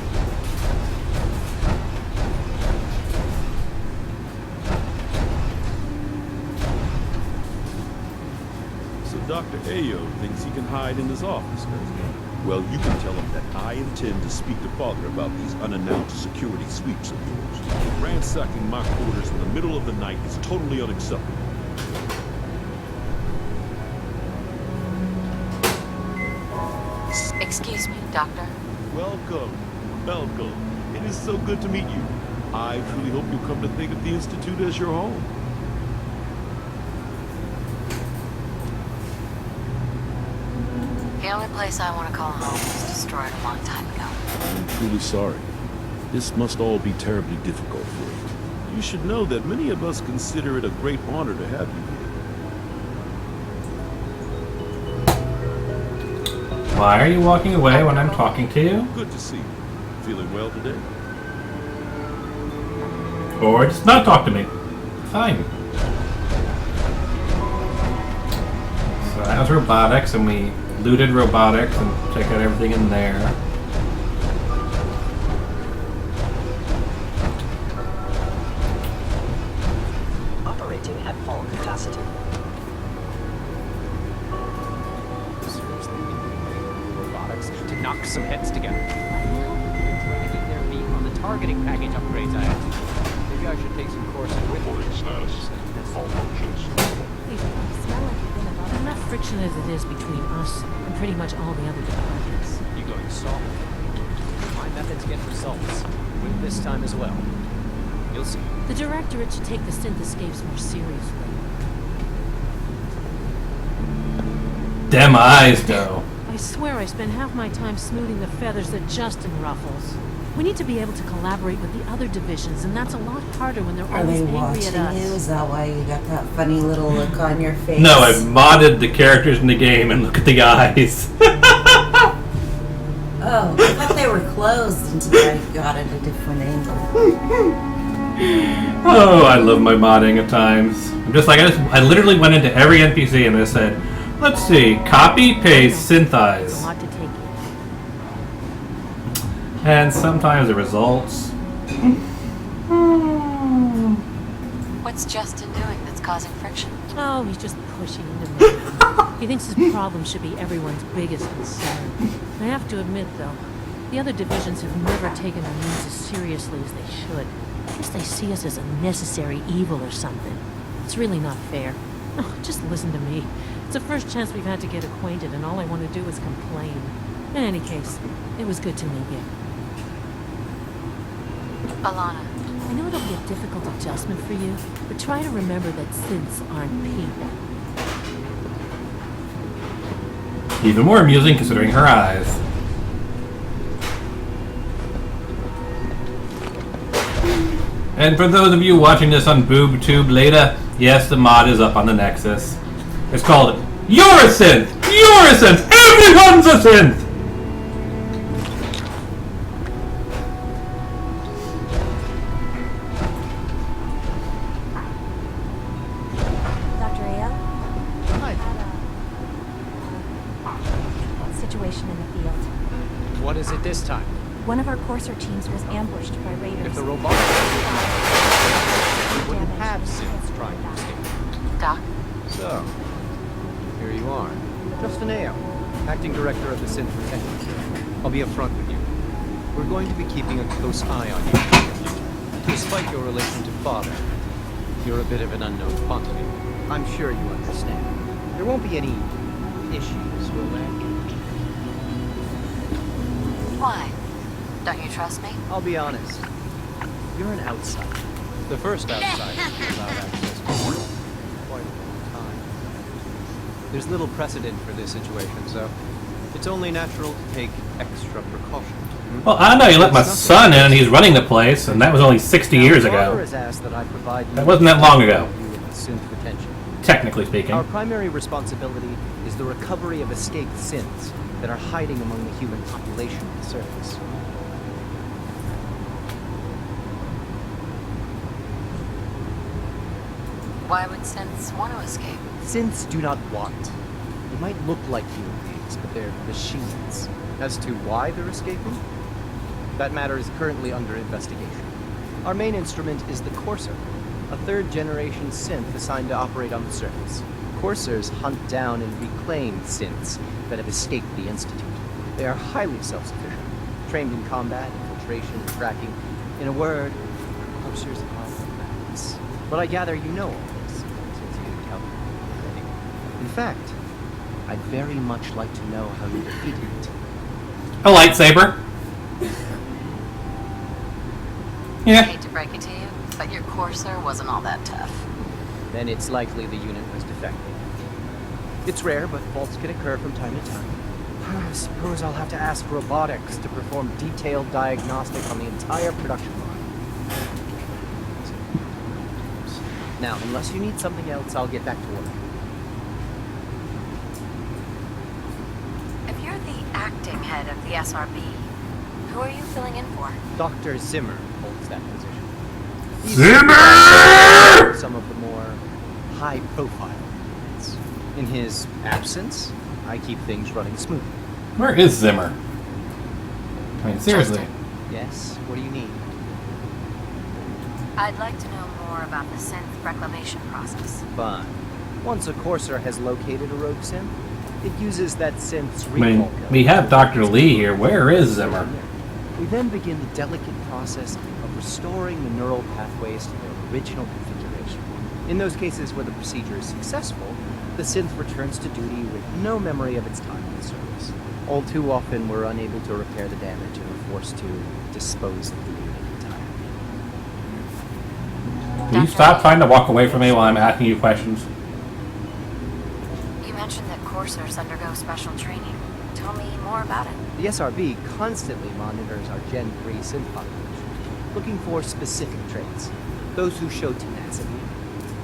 So Dr. Ayo thinks he can hide in his office, does he? Well, you can tell him that I intend to speak to Father about these unannounced security sweeps of yours. Ransacking my quarters in the middle of the night is totally unacceptable. Excuse me, Doctor. Welcome. Welcome. It is so good to meet you. I truly hope you'll come to think of the Institute as your home. The only place I want to call home was destroyed a long time ago. I'm truly sorry. This must all be terribly difficult for you. You should know that many of us consider it a great honor to have you here. Why are you walking away when I'm talking to you? Good to see you. Feeling well today? Or just not talk to me. Fine. So that was robotics, and we looted robotics and checked out everything in there. Operating at full capacity. Robotics to knock some heads together. Dragging their feet on the targeting package upgrades I had to do. Maybe I should take some courses with Reporting status. All functions. Enough friction as it is between us and pretty much all the other departments. You going soft? My methods get results. Will this time as well. You'll see. The Directorate should take the synth escapes more seriously. Them eyes, though. I swear I spend half my time smoothing the feathers that Justin ruffles. We need to be able to collaborate with the other divisions, and that's a lot harder when they're Are always they angry watching at you? us. Is that why you got that funny little look on your face? No, I've modded the characters in the game and look at the eyes. Oh, I thought they were closed until I got at a different angle. Oh, I love my modding at times. I'm just like, I literally went into every NPC and I said, let's see, copy, paste, synth eyes. A lot to take in. And sometimes the results. What's Justin doing that's causing friction? Oh, he's just pushing into me. He thinks his problem should be everyone's biggest concern. I have to admit, though, the other divisions have never taken our needs as seriously as they should. I guess they see us as a necessary evil or something. It's really not fair. Oh, just listen to me. It's the first chance we've had to get acquainted, and all I want to do is complain. In any case, it was good to meet you. Alana. I know it'll be a difficult adjustment for you, but try to remember that synths aren't people. Even more amusing considering her eyes. And for those of you watching this on BoobTube later, yes, the mod is up on the Nexus. It's called You're a Synth! You're a Synth! Everyone's a Synth! Dr. Ayo? Hi. Situation in the field. What is it this time? One of our courser teams was ambushed by raiders. If the robotics we wouldn't have synths trying to escape. Doc? So, here you are. Justin Ayo, Acting Director of the Synth Retention. I'll be upfront with you. We're going to be keeping a close eye on you. Despite your relation to Father, you're a bit of an unknown quantity. I'm sure you understand. There won't be any issues, will there? Why? Don't you trust me? I'll be honest. You're an outsider. The first outsider without access to quite a long time. There's little precedent for this situation, so it's only natural to take extra precaution. Well, I know you let my son in and he's running the place, and that was only 60 years ago. That wasn't that long ago. Synth retention. Technically speaking. Our primary responsibility is the recovery of escaped synths. that are hiding among the human population on the surface. Why would synths want to escape? Synths do not want. They might look like human beings, but they're machines. As to why they're escaping, that matter is currently under investigation. Our main instrument is the Courser, a third-generation synth assigned to operate on the surface. Coursers hunt down and reclaim synths that have escaped the Institute. They are highly self-sufficient, trained in combat, infiltration, and tracking. In a word, Coursers are rats. But I gather you know all this, since you didn't tell me already. In fact, I'd very much like to know how you defeated it. A lightsaber. I hate to break it to you, but your Courser wasn't all that tough. Then it's likely the unit was defective. It's rare, but faults can occur from time to time. I suppose I'll have to ask robotics to perform detailed diagnostic on the entire production line. Now, unless you need something else, I'll get back to work. If you're the acting head of the SRB, who are you filling in for? Dr. Zimmer holds that position. Zimmer! Some of the more high-profile units. In his absence, I keep things running smoothly. Where is Zimmer? I mean, seriously. Yes? What do you need? I'd like to know more about the synth reclamation process. Fine. Once a Courser has located a rogue synth, it uses that synth's I recall mean, code. we have Dr. Lee here. Where is Zimmer? We then begin the delicate process of restoring the neural pathways to their original configuration. In those cases where the procedure is successful, the synth returns to duty with no memory of its time in service. All too often, we're unable to repair the damage and are forced to dispose of the unit entirely. Will you stop trying to walk away from me while I'm asking you questions? You mentioned that Coursers undergo special training. Tell me more about it. The SRB constantly monitors our Gen 3 synth population, looking for specific traits. Those who show tenacity,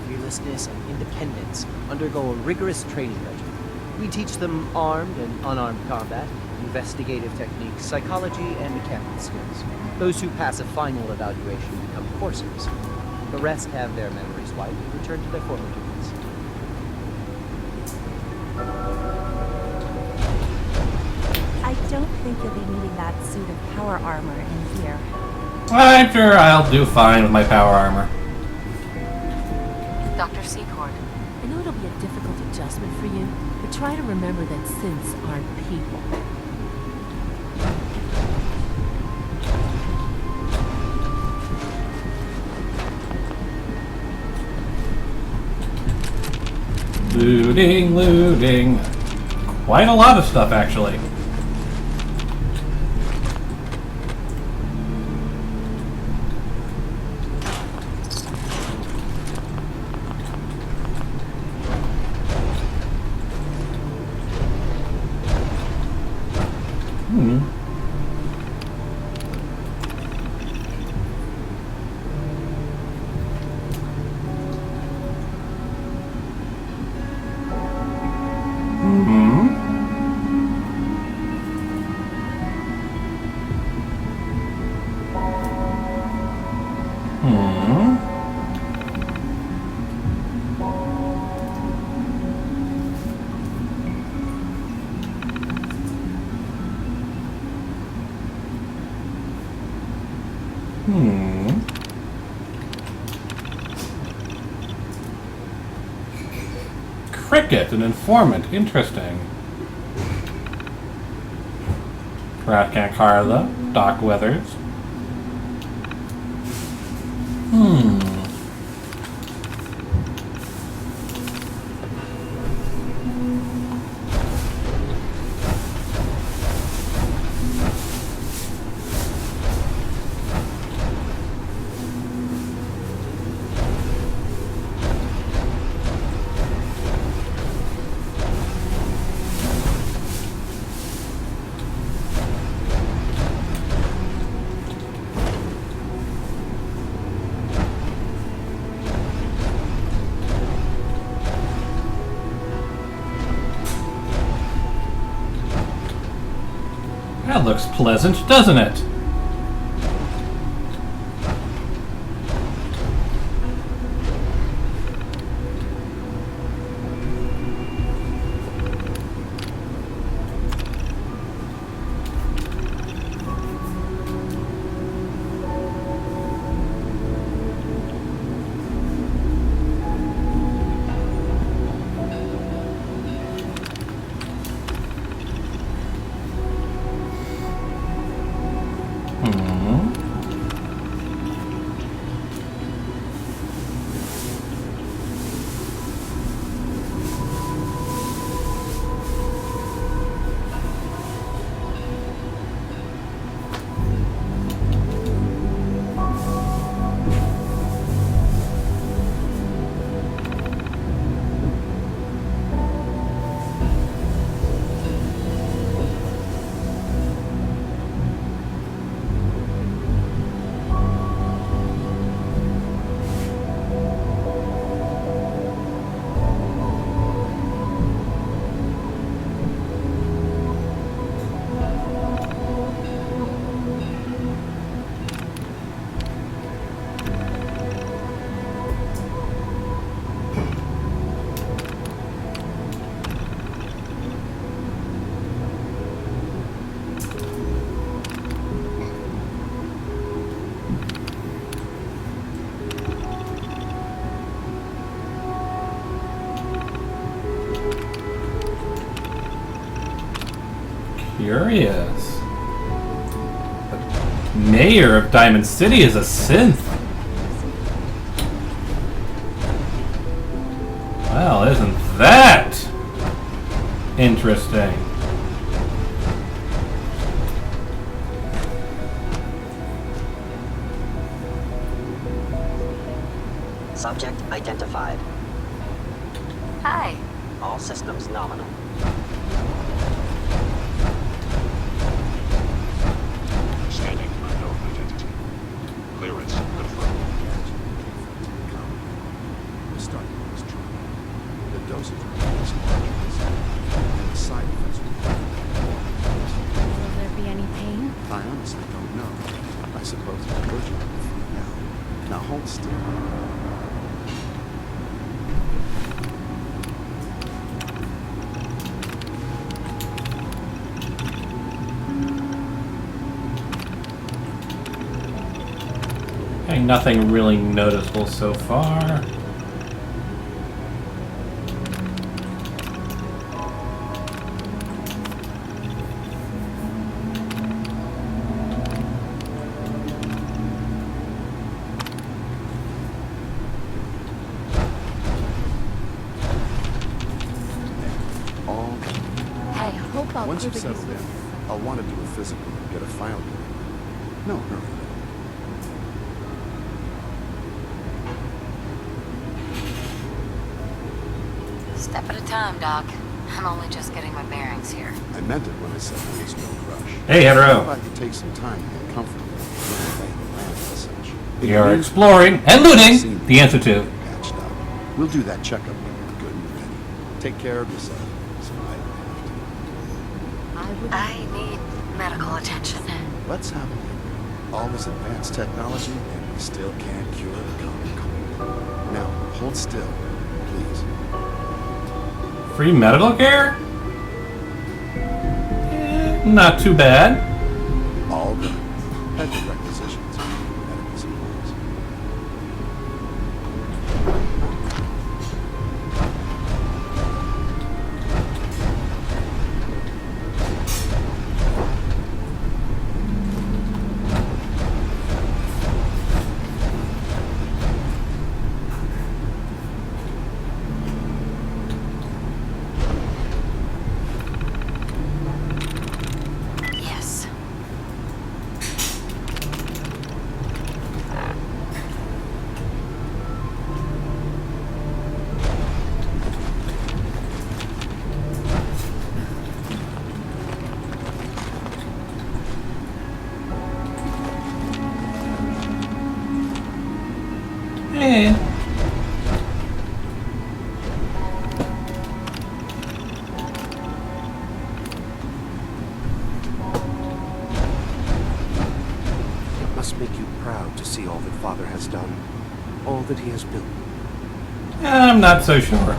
fearlessness, and independence undergo a rigorous training regimen. We teach them armed and unarmed combat, investigative techniques, psychology, and mechanical skills. Those who pass a final evaluation become Coursers. The rest have their memories wiped and return to their former duties. I don't think you'll be needing that suit of power armor in here. I'm sure I'll do fine with my power armor. Dr. Secord. I know it'll be a difficult adjustment for you, but try to remember that synths aren't people. Looting, looting. Quite a lot of stuff, actually. Cricket, an informant. Interesting. Ratcan Carla, Doc Weathers. That looks pleasant, doesn't it? Curious. The mayor of Diamond City is a synth. Well, isn't that interesting? Subject identified. Hi. All systems nominal. Scanning unknown identity. Clearance confirmed. We'll start with this drug. The dosage is large, and the side effects Will there be any pain? I honestly don't know. I suppose it's virtual now. Now hold still. Okay, nothing really noticeable so far. All I hope I'll Once prove you've it settled in, useful. I'll want to do a physical and get a file going. No hurry. Step at a time, Doc. I'm only just getting my bearings here. I meant it when I said there was no rush. Hey, Hetero. How about you take some time to get comfortable with laying the land and such? We are exploring and looting the answer to. Patched up. We'll do that checkup when you're good and ready. Take care of yourself. So I need medical attention. let's have a look. All this advanced technology, and we still can't cure the common cold. Now, hold still, please. Free medical care? Not too bad. All done. Head to requisitions. Medical supplies. Yes. Hey. make you proud to see all that Father has done, all that he has built? I'm not so sure.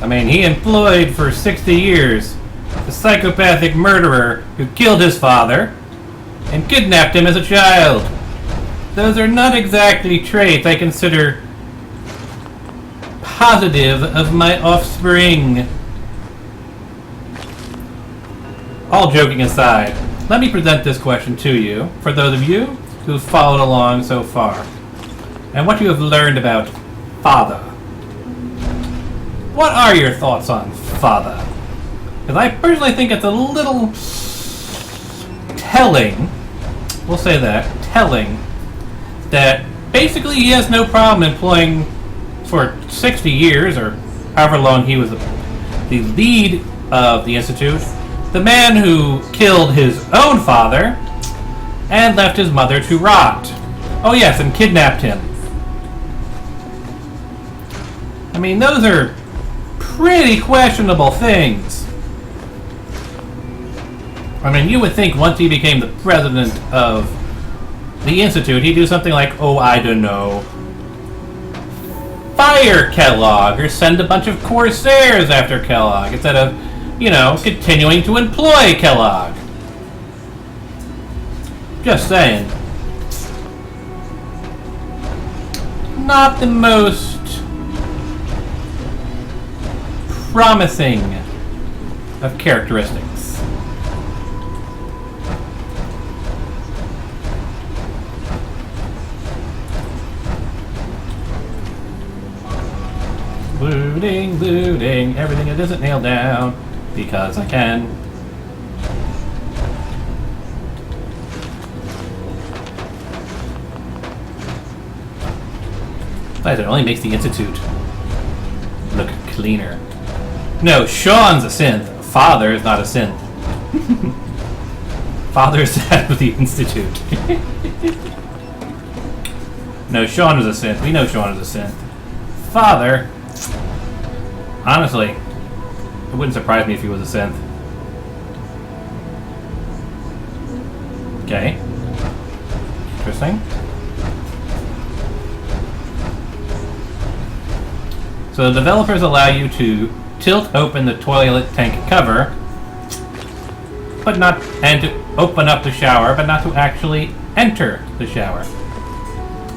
I mean, he employed for 60 years the psychopathic murderer who killed his father and kidnapped him as a child. Those are not exactly traits I consider positive of my offspring. All joking aside, let me present this question to you, for those of you who've followed along so far, and what you have learned about Father. What are your thoughts on Father? Because I personally think it's a little telling, we'll say that, telling, that basically he has no problem employing for 60 years, or however long he was the lead of the Institute, the man who killed his own father and left his mother to rot. Oh yes, and kidnapped him. I mean, those are pretty questionable things. I mean, you would think once he became the president of the Institute, he'd do something like, oh, I don't know, fire Kellogg or send a bunch of Corsairs after Kellogg instead of, you know, continuing to employ Kellogg. Just saying. Not the most promising of characteristics. Looting, looting, everything that isn't nailed down, because I can. Besides, it only makes the Institute look cleaner. No, Sean's a synth. Father is not a synth. Father is the head of the Institute. No, Sean is a synth. We know Sean is a synth. Father, honestly, it wouldn't surprise me if he was a synth. Okay. Interesting. So the developers allow you to tilt open the toilet tank cover, but not, and to open up the shower, but not to actually enter the shower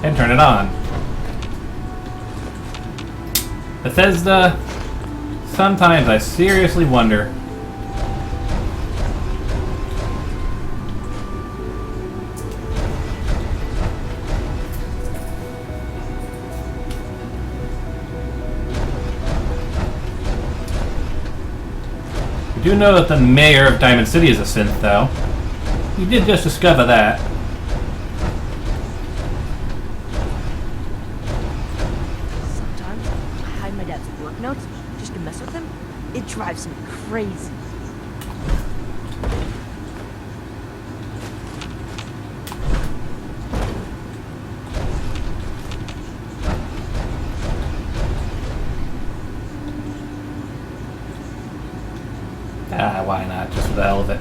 and turn it on. Bethesda, sometimes I seriously wonder I do know that the mayor of Diamond City is a synth, though. We did just discover that. Sometimes I hide my dad's work notes just to mess with him. It drives me crazy. Why not? Just for the hell of it.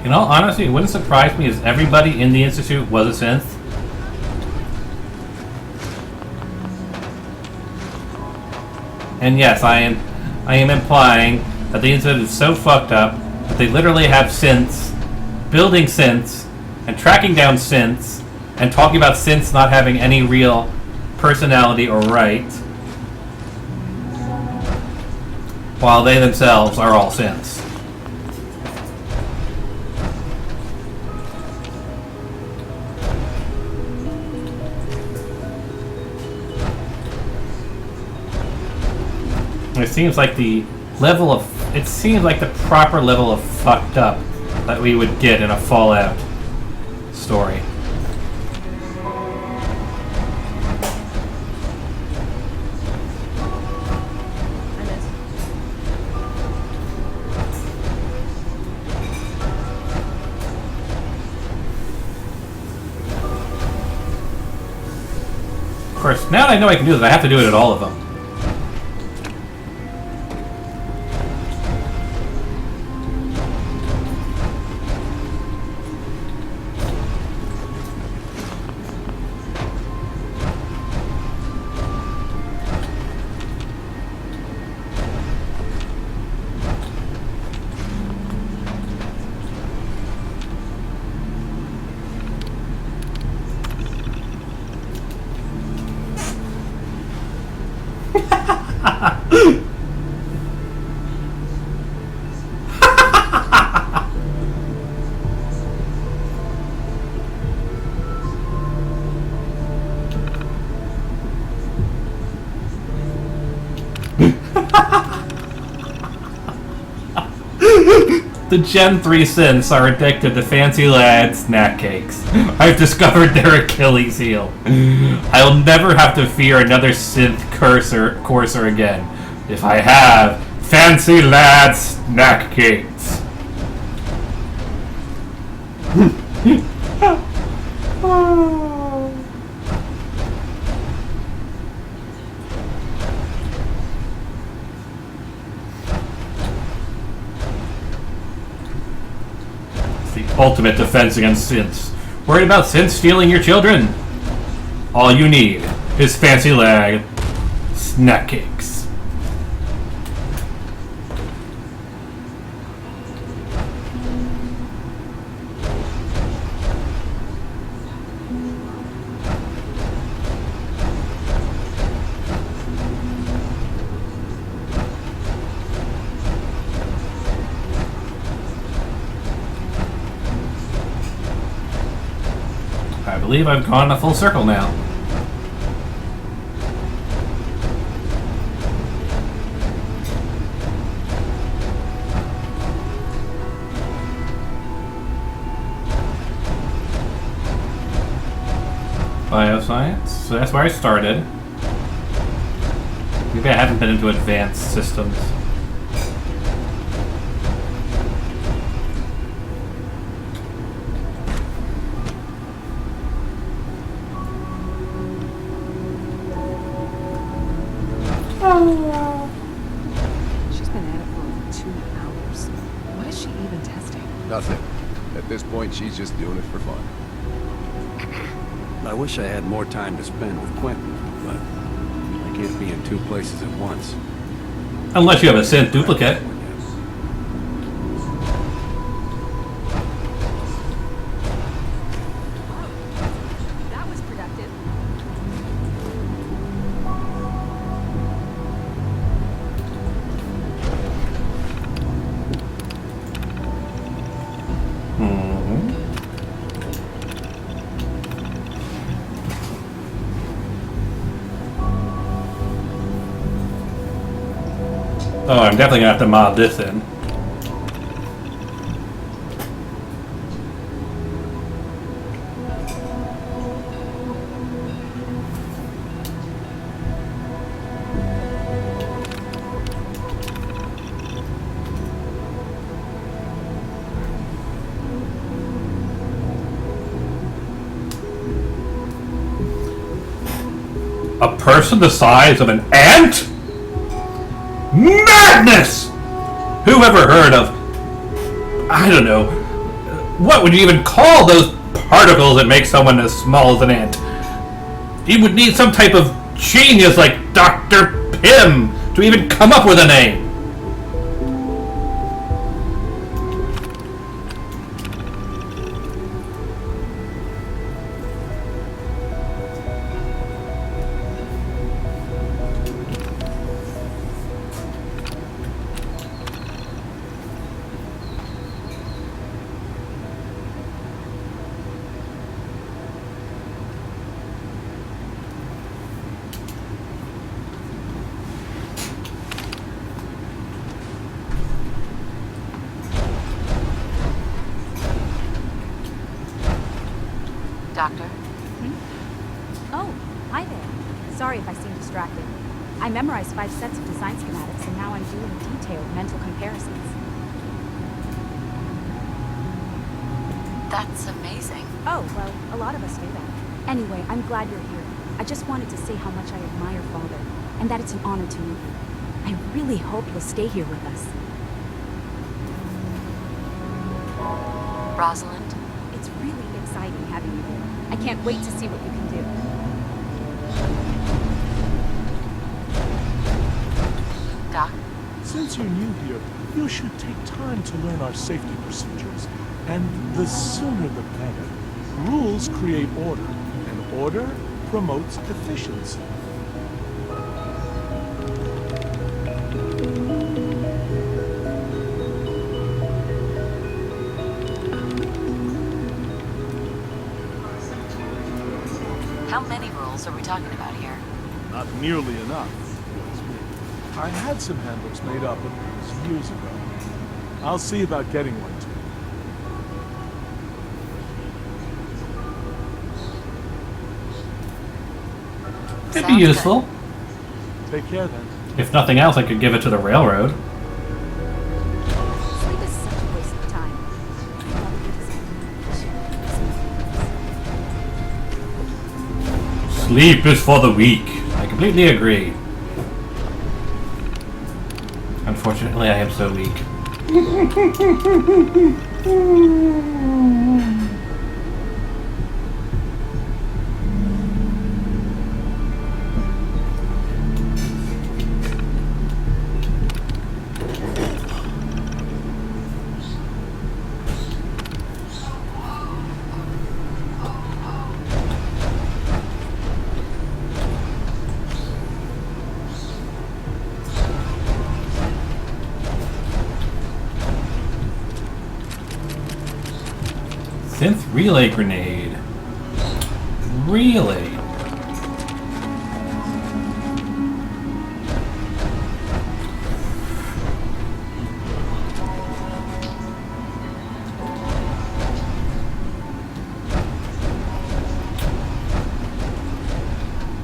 In all honesty, it wouldn't surprise me if everybody in the Institute was a synth. And yes, I am implying that the Institute is so fucked up that they literally have synths, building synths, and tracking down synths, and talking about synths not having any real personality or right, while they themselves are all synths. It seems like the level of, it seems like the proper level of fucked up that we would get in a Fallout story. Of course, now that I know I can do this, I have to do it at all of them. The Gen 3 synths are addicted to fancy lad snack cakes. I've discovered their Achilles heel. I'll never have to fear another synth courser again. If I have fancy lad snack cakes. Ultimate defense against synths. Worried about synths stealing your children? All you need is fancy lag snack cakes. I believe I've gone a full circle now. Bioscience, so that's where I started. Maybe I haven't been into advanced systems. She's been at it for over 2 hours. What is she even testing? Nothing. At this point, she's just doing it for fun. I wish I had more time to spend with Quentin, but I can't be in 2 places at once. Unless you have a synth duplicate. That was productive. Oh, I'm definitely gonna have to mod this in. A person the size of an ant? Madness! Who ever heard of... I don't know. What would you even call those particles that make someone as small as an ant? You would need some type of genius like Dr. Pym to even come up with a name. Doctor? Oh, hi there. Sorry if I seem distracted. I memorized 5 sets of design schematics, and now I'm doing detailed mental comparisons. That's amazing. Oh, well, a lot of us do that. Anyway, I'm glad you're here. I just wanted to say how much I admire Father, and that it's an honor to meet you. I really hope you'll stay here with us. Rosalind? It's really exciting having you here. I can't wait to see what you can do. Doc? Since you're new here, you should take time to learn our safety procedures. And the sooner the better. Rules create order, and order promotes efficiency. talking about here? Not nearly enough. I had some handbooks made up, but it was years ago. I'll see about getting one to you. It'd be useful. Take care then. If nothing else, I could give it to the railroad. Sleep is such a waste of time. Sleep is for the weak. I completely agree. Unfortunately, I am so weak. Synth relay grenade. Relay.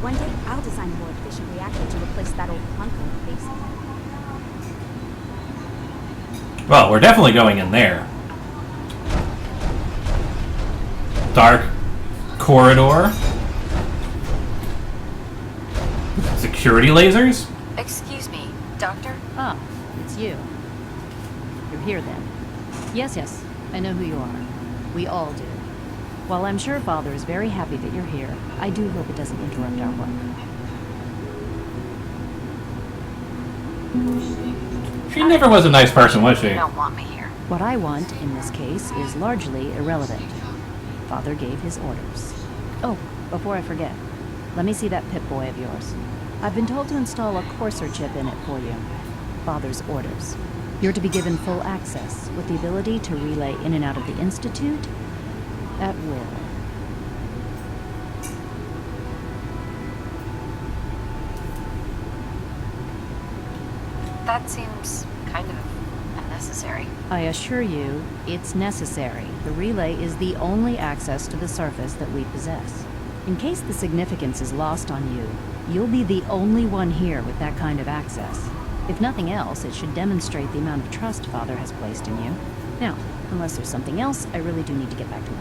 One day, I'll design a more efficient reactor to replace that old clunk on the face. Well, we're definitely going in there. Dark corridor. Security lasers? Excuse me, Doctor? Ah, it's you. You're here then. Yes, I know who you are. We all do. While I'm sure Father is very happy that you're here, I do hope it doesn't interrupt our work. She never was a nice person, was she? You don't want me here. What I want, in this case, is largely irrelevant. Father gave his orders. Oh, before I forget, let me see that Pip-Boy of yours. I've been told to install a Courser chip in it for you. Father's orders. You're to be given full access, with the ability to relay in and out of the Institute at will. That seems kind of unnecessary. I assure you, it's necessary. The relay is the only access to the surface that we possess. In case the significance is lost on you, you'll be the only one here with that kind of access. If nothing else, it should demonstrate the amount of trust Father has placed in you. Now, unless there's something else, I really do need to get back to work.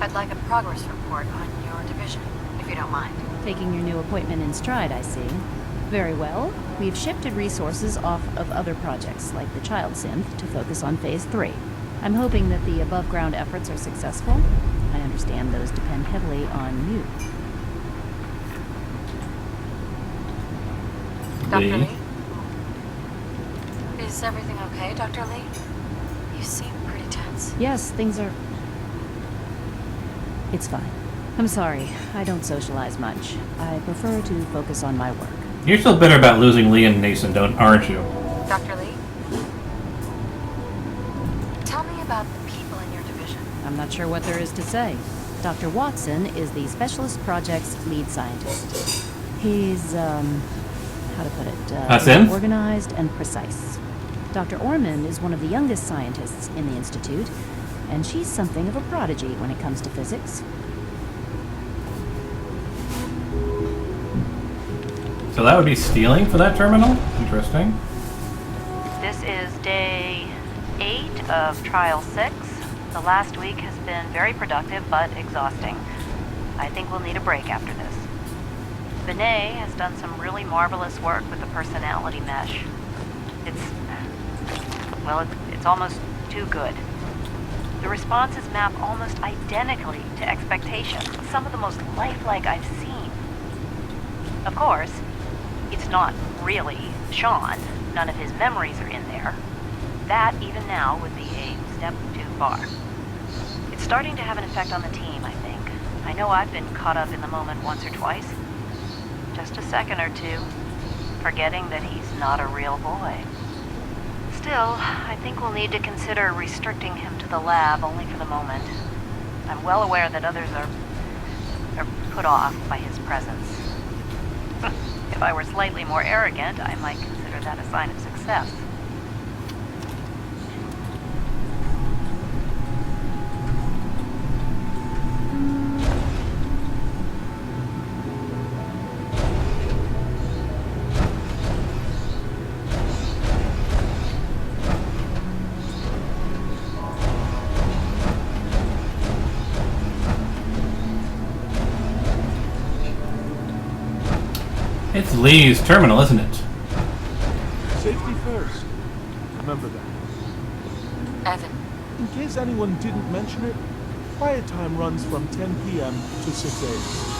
I'd like a progress report on your division, if you don't mind. Taking your new appointment in stride, I see. Very well. We've shifted resources off of other projects, like the Child Synth, to focus on Phase 3. I'm hoping that the above-ground efforts are successful. I understand those depend heavily on you. Dr. Lee? Is everything okay, Dr. Lee? You seem pretty tense. Yes, things are... It's fine. I'm sorry. I don't socialize much. I prefer to focus on my work. You're still bitter about losing Lee and Nason, aren't you? Dr. Lee? Tell me about the people in your division. I'm not sure what there is to say. Dr. Watson is the Specialist Project's lead scientist. He's, how to put it, organized and precise. Dr. Orman is one of the youngest scientists in the Institute, and she's something of a prodigy when it comes to physics. So that would be stealing for that terminal? Interesting. This is day 8 of Trial 6. The last week has been very productive but exhausting. I think we'll need a break after this. Benet has done some really marvelous work with the personality mesh. It's almost too good. The responses map almost identically to expectations, some of the most lifelike I've seen. Of course, it's not really Sean. None of his memories are in there. That, even now, would be a step too far. It's starting to have an effect on the team, I think. I know I've been caught up in the moment once or twice. Just a second or two, forgetting that he's not a real boy. Still, I think we'll need to consider restricting him to the lab only for the moment. I'm well aware that others are put off by his presence. If I were slightly more arrogant, I might consider that a sign of success. It's Lee's terminal, isn't it? Safety first. Remember that. Evan. In case anyone didn't mention it, quiet time runs from 10 p.m. to 6 a.m.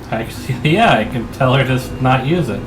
Actually, yeah, I can tell her to not use it.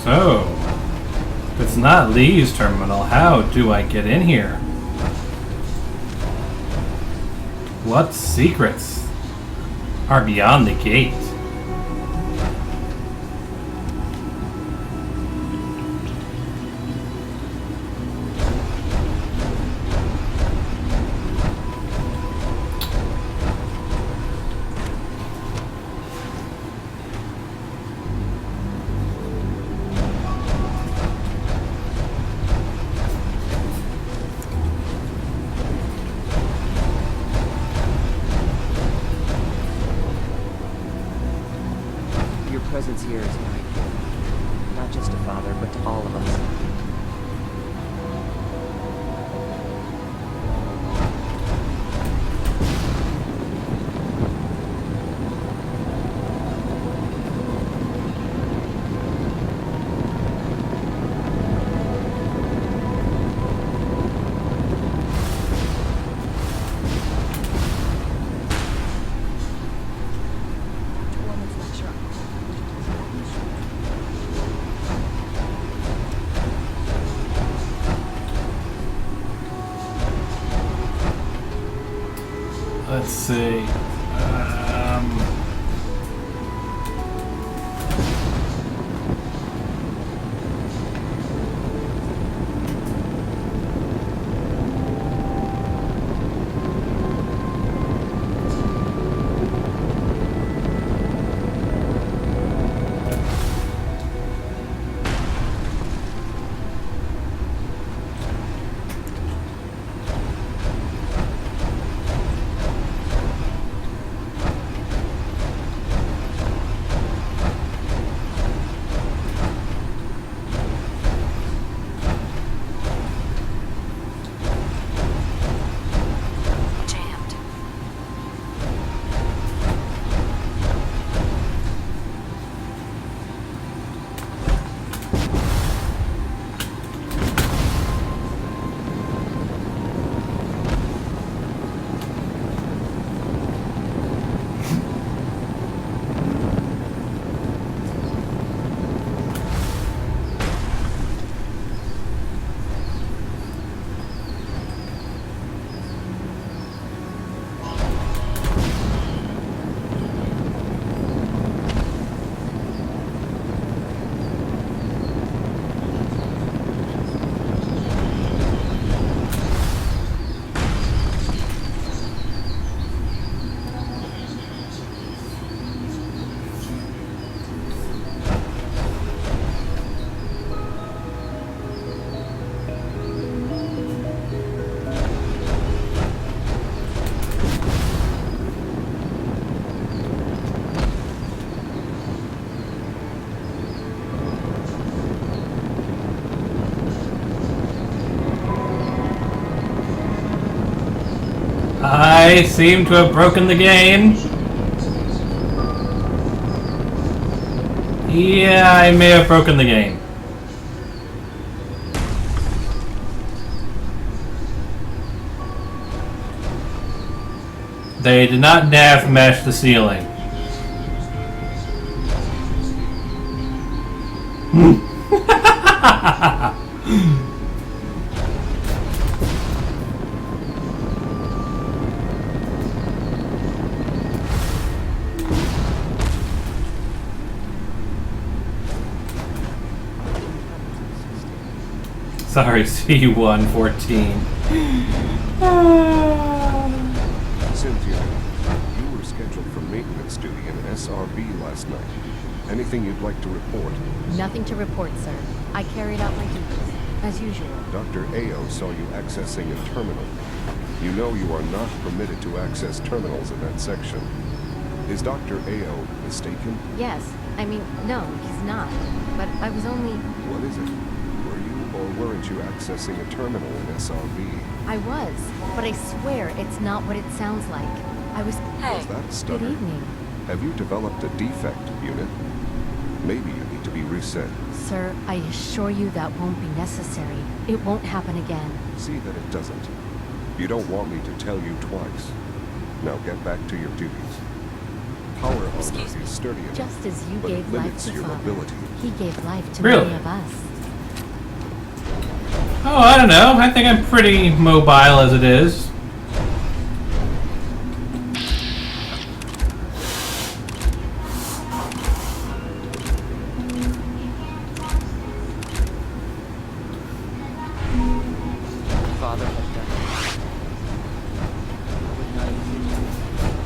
So, if it's not Lee's terminal, how do I get in here? What secrets are beyond the gate? Let's see. I seem to have broken the game. Yeah, I may have broken the game. They did not nav mesh the ceiling. Sorry, C114. Cynthia, you were scheduled for maintenance duty in SRB last night. Anything you'd like to report? Nothing to report, sir. I carried out my duties, as usual. Dr. Ao saw you accessing a terminal. You know you are not permitted to access terminals in that section. Is Dr. Ao mistaken? Yes. I mean, no, he's not. But I was only... What is it? Were you or weren't you accessing a terminal in SRB? I was, but I swear it's not what it sounds like. I was... Was that a stutter? Good evening. Have you developed a defect, Unit? Maybe you need to be reset. Sir, I assure you that won't be necessary. It won't happen again. See that it doesn't. You don't want me to tell you twice. Now get back to your duties. Power armor is sturdy enough, Just as you but gave it life limits to your Father, mobility. he gave life to Really? many of us. Oh, I don't know. I think I'm pretty mobile as it is. Father had done it. I would not have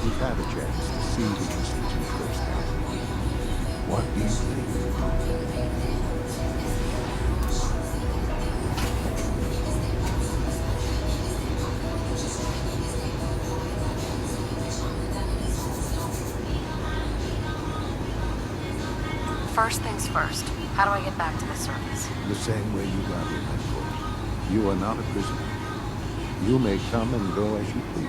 you've had a chance to see the Institute firsthand. What do you think? First things first, how do I get back to the surface? The same way you got here, of course. You are not a prisoner. You may come and go as you please.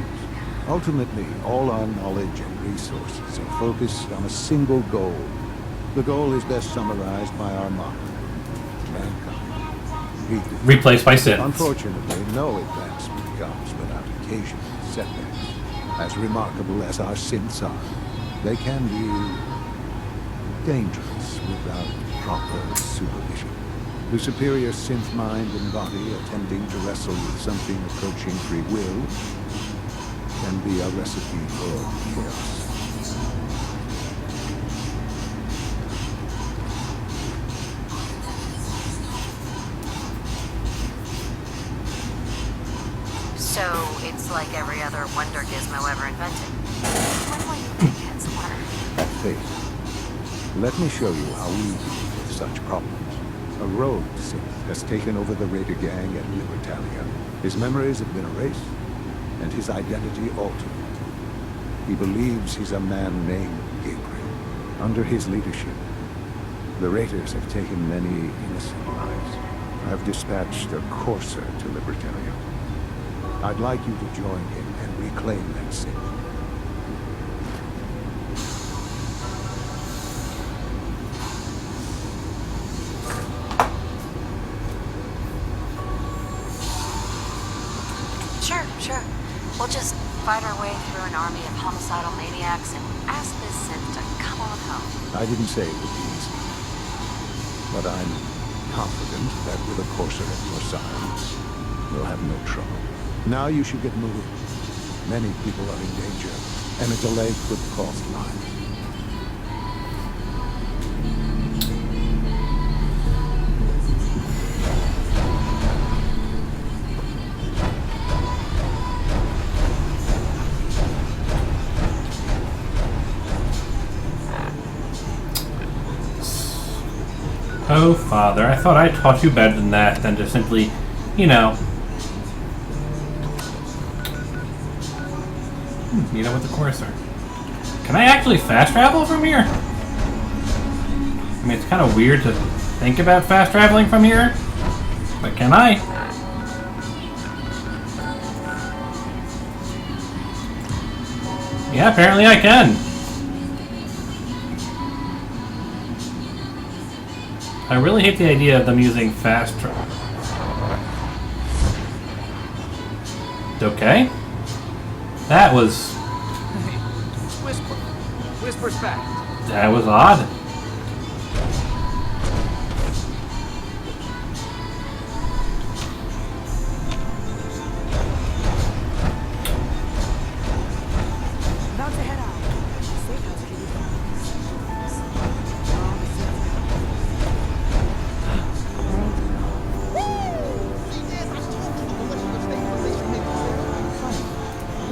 Ultimately, all our knowledge and resources are focused on a single goal. The goal is best summarized by our motto: mankind. Replaced by Sith. Unfortunately, no advancement comes without occasional setbacks. As remarkable as our synths are, they can be dangerous without proper supervision. The superior synth mind and body attempting to wrestle with something approaching free will can be a recipe for chaos. So, it's like every other wonder gizmo ever invented. When will you think it's learned? Have faith. Let me show you how we deal with such problems. A rogue synth has taken over the Raider gang at Libertalia. His memories have been erased, and his identity altered. He believes he's a man named Gabriel. Under his leadership, the Raiders have taken many innocent lives. I've dispatched a courser to Libertalia. I'd like you to join him and reclaim that synth. Sure. We'll just fight our way through an army of homicidal maniacs and ask this synth to come on home. I didn't say it would be easy, but I'm confident that with a courser at your side, you'll have no trouble. Now you should get moving. Many people are in danger, and a delay could cost lives. Oh, Father, I thought I taught you better than that, than to simply, you know... meet up with the courser. Can I actually fast travel from here? I mean, it's kind of weird to think about fast traveling from here, but can I? Yeah, apparently I can. I really hate the idea of them using fast travel. Okay. That was... Whisper. Whisper's back. That was odd. About to head out. Safe house can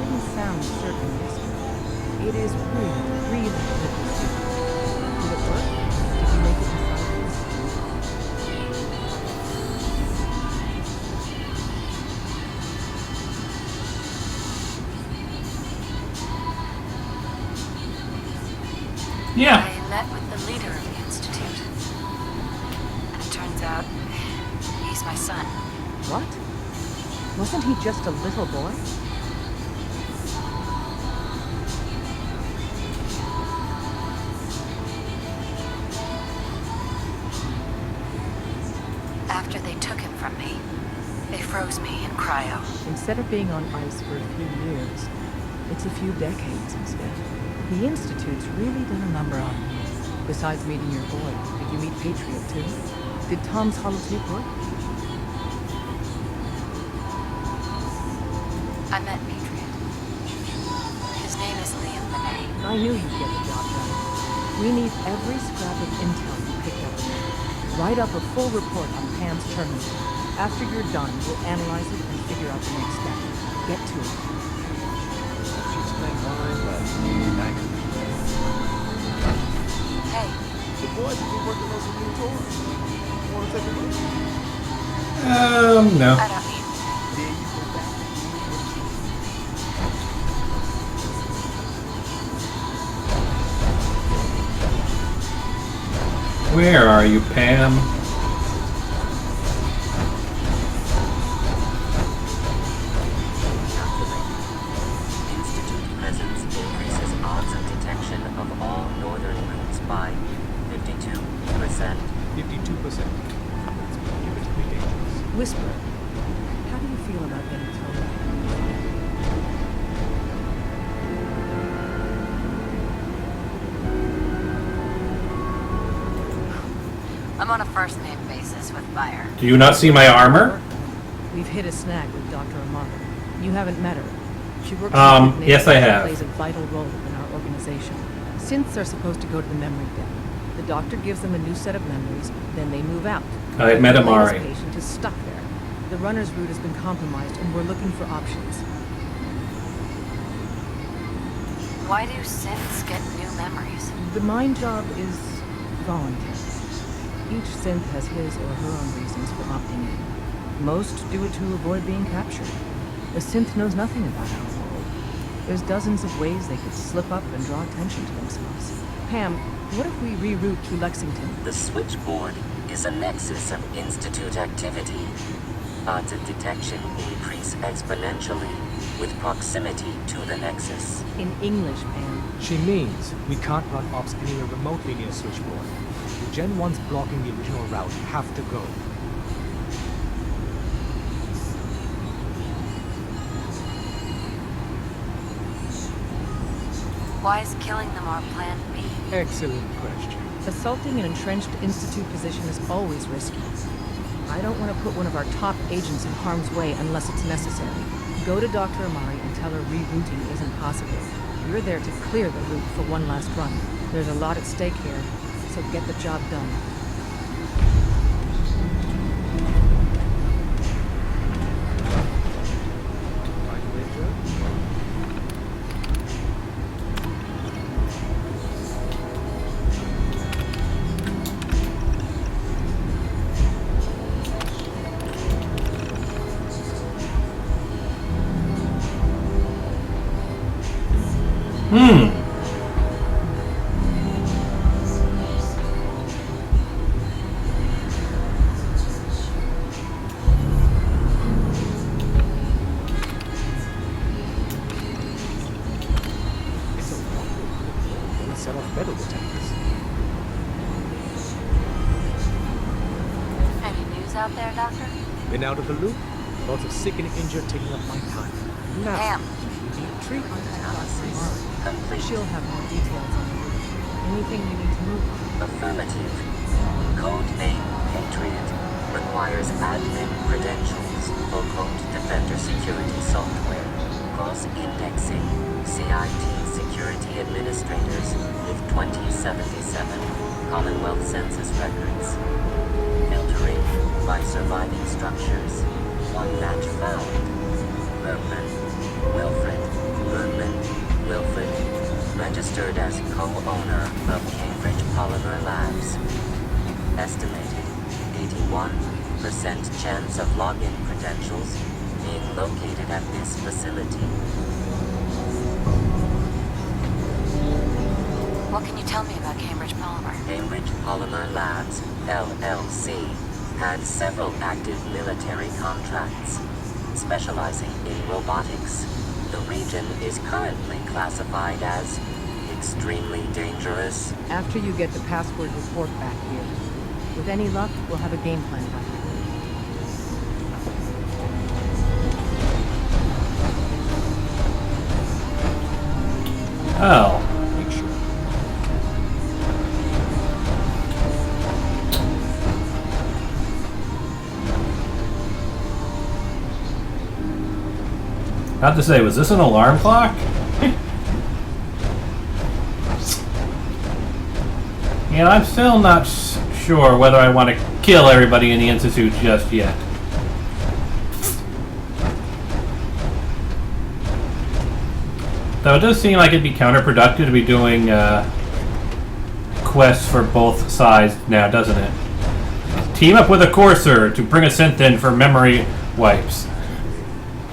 be sound certain yesterday. It is really good. Did it work? Did you make it inside Yeah. I met with the leader of the Institute. And it turns out, he's my son. What? Wasn't he just a little boy? After they took him from me, they froze me in cryo. Instead of being on ice for a few years, it's a few decades instead. The Institute's really done a number on you. Besides meeting your boy, did you meet Patriot too? Did Tom's holotape work? I met Patriot. His name is Liam Benet. I knew you'd get the job done. We need every scrap of intel you picked up. Write up a full report on Pan's terminal. After you're done, we'll analyze it and figure out the next step. Get to it. She explained fine, but back. Hey. The boys will be working on some new toys. Want to take a look? No. I don't need. There you go back. Where are you, Pam? Institute presence increases odds of detection of all northern routes by 52%. 52%. That's prohibitively dangerous. Whisper, how do you feel about getting thrown out? I'm on a first-name basis with Fire. Do you not see my armor? We've hit a snag with Dr. Amara. You haven't met her. She works Yes, I have. plays a vital role in our organization. Synths are supposed to go to the memory den. The doctor gives them a new set of memories, then they move out. I met The Amari. latest patient is stuck there. The runner's route has been compromised, and we're looking for options. Why do synths get new memories? The mind job is voluntary. Each synth has his or her own reasons for opting in. Most do it to avoid being captured. A synth knows nothing about our world. There's dozens of ways they could slip up and draw attention to themselves. Pam, what if we reroute to Lexington? The switchboard is a nexus of Institute activity. Odds of detection increase exponentially with proximity to the nexus. In English, Pam. She means we can't run ops anywhere remotely near switchboard. The Gen 1s blocking the original route have to go. Why is killing them our plan B? Excellent question. Assaulting an entrenched Institute position is always risky. I don't want to put one of our top agents in harm's way unless it's necessary. Go to Dr. Amari and tell her rerouting isn't possible. You're there to clear the route for one last run. There's a lot at stake here, so get the job done. Set off metal detectors. Any news out there, Doctor? Been out of the loop. Lots of sick and injured taking up my time. Now, Pam. you need treatment. She'll have more details on the route. Anything you need to move on? Affirmative. Code name Patriot requires admin credentials for Code Defender security software. Cross-indexing CIT security administrators with 2077 Commonwealth Census records. Filtering by surviving structures. One match found. Bergman, Wilfred. Bergman, Wilfred. Registered as co-owner of Cambridge Polymer Labs. Estimated 81% chance of login credentials being located at this facility. What can you tell me about Cambridge Polymer? Cambridge Polymer Labs, LLC, had several active military contracts, specializing in robotics. The region is currently classified as extremely dangerous. After you get the password report back here. With any luck, we'll have a game plan by then. Oh. I have to say, was this an alarm clock? You know, I'm still not sure whether I want to kill everybody in the Institute just yet. Though it does seem like it'd be counterproductive to be doing quests for both sides now, doesn't it? Team up with a Courser to bring a synth in for memory wipes.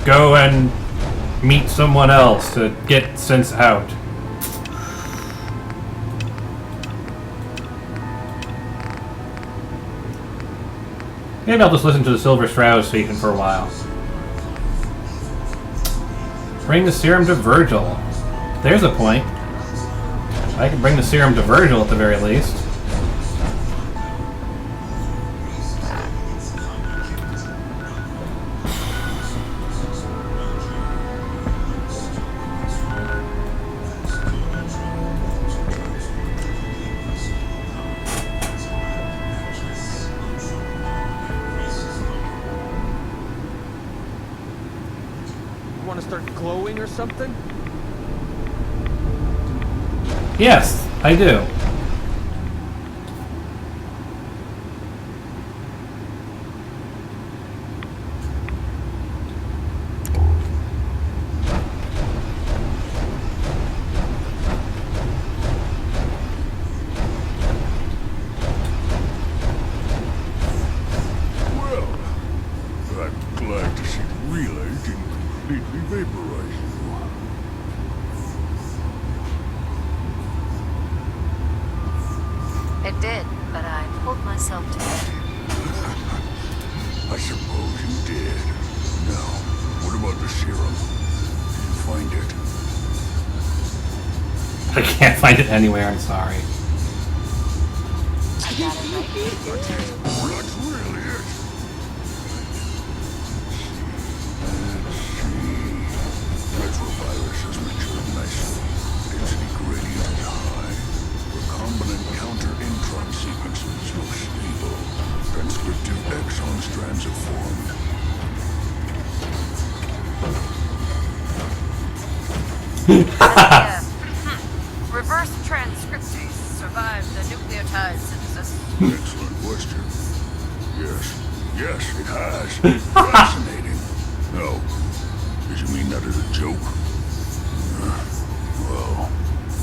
Go and meet someone else to get synths out. Maybe I'll just listen to the Silver Shroud speaking for a while. Bring the serum to Virgil. There's a point. I can bring the serum to Virgil at the very least. Want to start glowing or something? Yes, I do. Well, I'm glad to see the relay didn't completely vaporize you. It did, but I pulled myself together. I suppose you did. Now, what about the serum? Did you find it? I can't find it anywhere, I'm sorry. I got it right here. Well, that's really it. Let's see. Retrovirus has matured nicely. Density gradient is high. Recombinant counter-intron sequences look stable. Transcriptive exon strands have formed. Reverse transcriptase survived the nucleotide synthesis. Excellent question. Yes, it has. Fascinating. No, did you mean that as a joke? Well,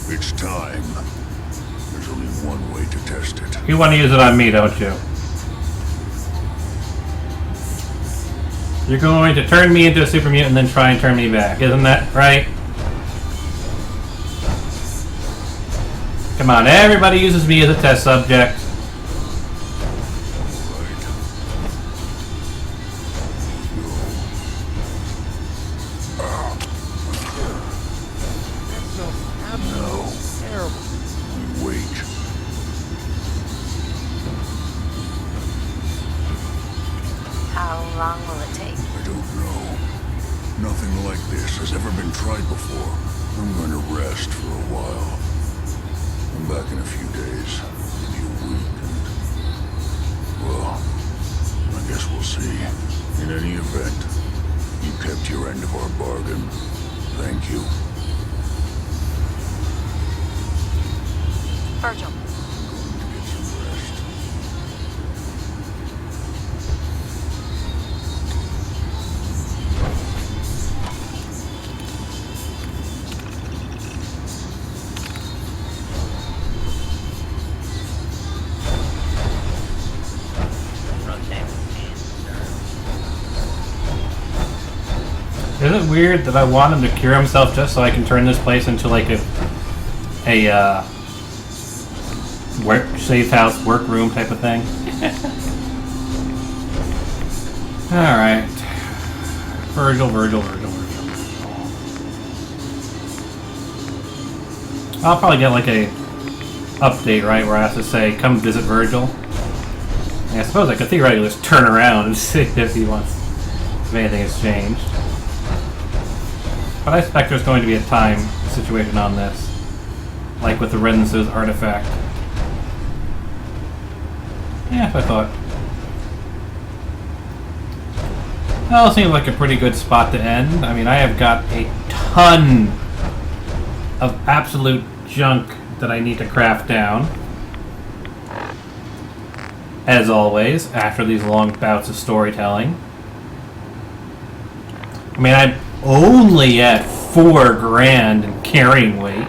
it's time. There's only one way to test it. You want to use it on me, don't you? You're going to turn me into a super mutant and then try and turn me back, isn't that right? Come on, everybody uses me as a test subject. How long will it take? I don't know. Nothing like this has ever been tried before. I'm going to rest for a while. I'm back in a few days, maybe a week, and... well, I guess we'll see. In any event, you kept your end of our bargain. Thank you. Virgil. Isn't it weird that I want him to cure himself just so I can turn this place into like a safe house workroom type of thing? Alright. Virgil. I'll probably get like a update, right, where I have to say, come visit Virgil. And I suppose I could theoretically just turn around and see if he wants, if anything has changed. But I expect there's going to be a time situation on this. Like with the Renzo's artifact. Yeah, I thought. Well, it seems like a pretty good spot to end. I mean, I have got a ton of absolute junk that I need to craft down. As always, after these long bouts of storytelling. I mean, I'm only at 4 grand in carrying weight.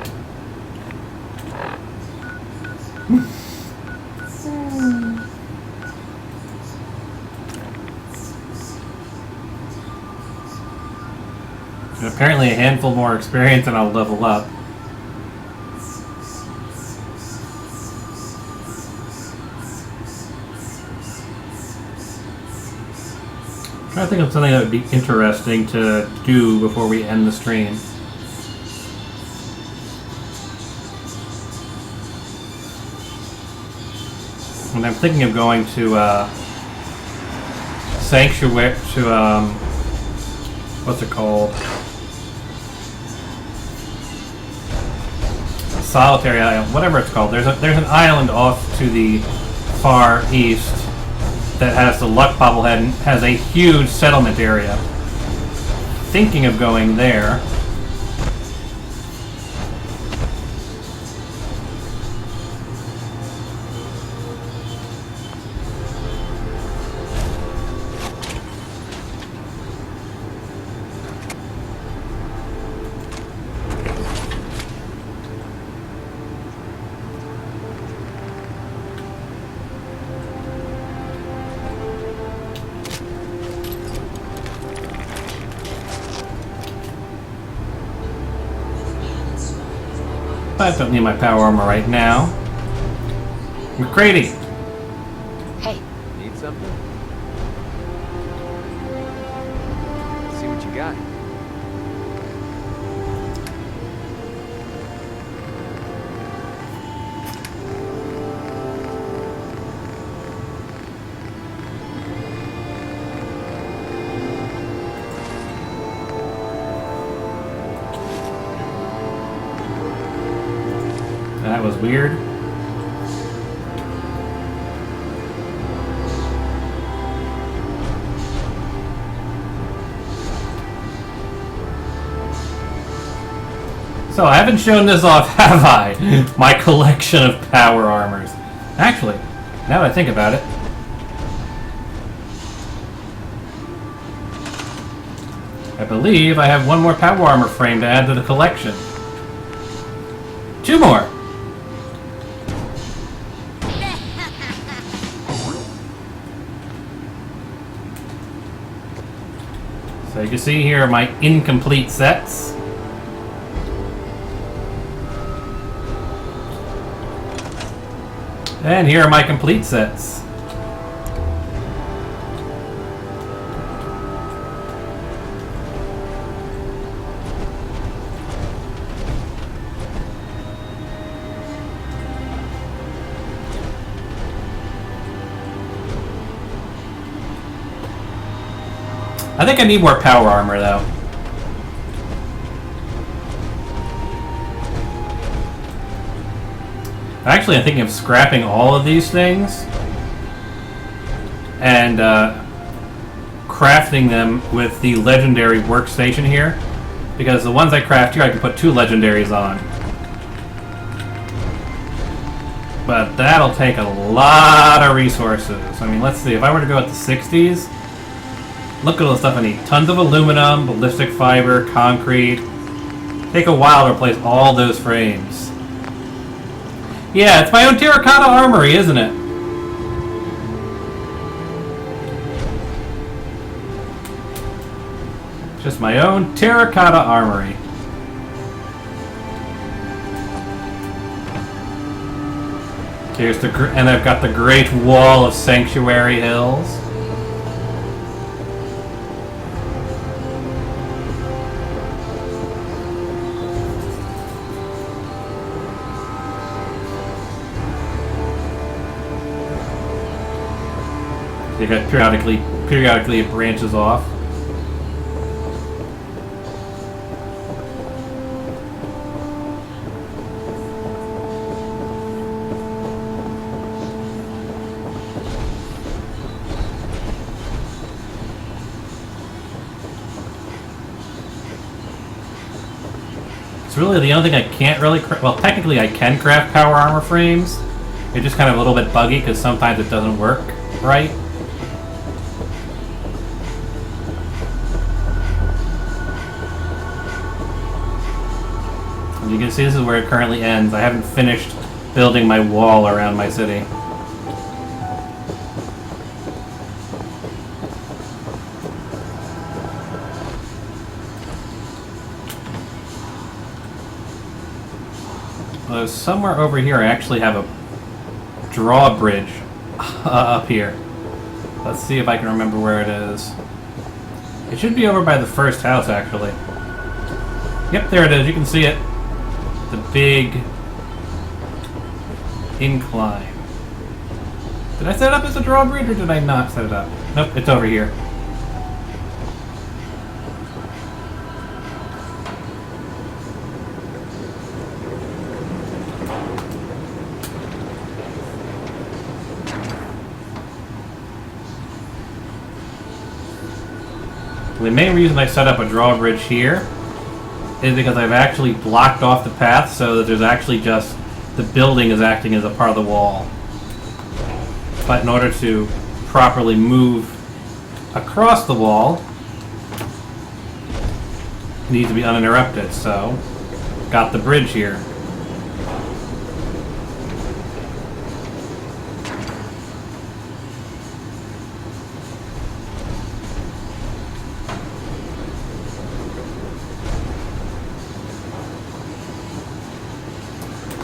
And apparently a handful more experience and I'll level up. I think of something that would be interesting to do before we end the stream. And I'm thinking of going to Sanctuary, to what's it called? Solitary Island, whatever it's called. There's an island off to the far east that has the Luck Bobblehead and has a huge settlement area. Thinking of going there. I don't need my power armor right now. McCready! Hey. Need something? Let's see what you got. That was weird. So I haven't shown this off, have I? My collection of power armors. Actually, now that I think about it, I believe I have one more power armor frame to add to the collection. 2 more! So you can see here are my incomplete sets. And here are my complete sets. I think I need more power armor, though. Actually, I'm thinking of scrapping all of these things and crafting them with the legendary workstation here. Because the ones I craft here, I can put 2 legendaries on. But that'll take a lot of resources. I mean, let's see. If I were to go at the 60s, look at all the stuff I need. Tons of aluminum, ballistic fiber, concrete. Take a while to replace all those frames. Yeah, it's my own terracotta armory, isn't it? Just my own terracotta armory. Here's the and I've got the Great Wall of Sanctuary Hills. You got periodically it branches off. It's really the only thing I can't really well, technically I can craft power armor frames. It's just kind of a little bit buggy because sometimes it doesn't work right. You can see this is where it currently ends. I haven't finished building my wall around my city. Well, somewhere over here I actually have a drawbridge up here. Let's see if I can remember where it is. It should be over by the first house, actually. Yep, there it is. You can see it. The big incline. Did I set it up as a drawbridge, or did I not set it up? Nope, it's over here. The main reason I set up a drawbridge here is because I've actually blocked off the path so that there's actually just the building is acting as a part of the wall. But in order to properly move across the wall, it needs to be uninterrupted, so got the bridge here.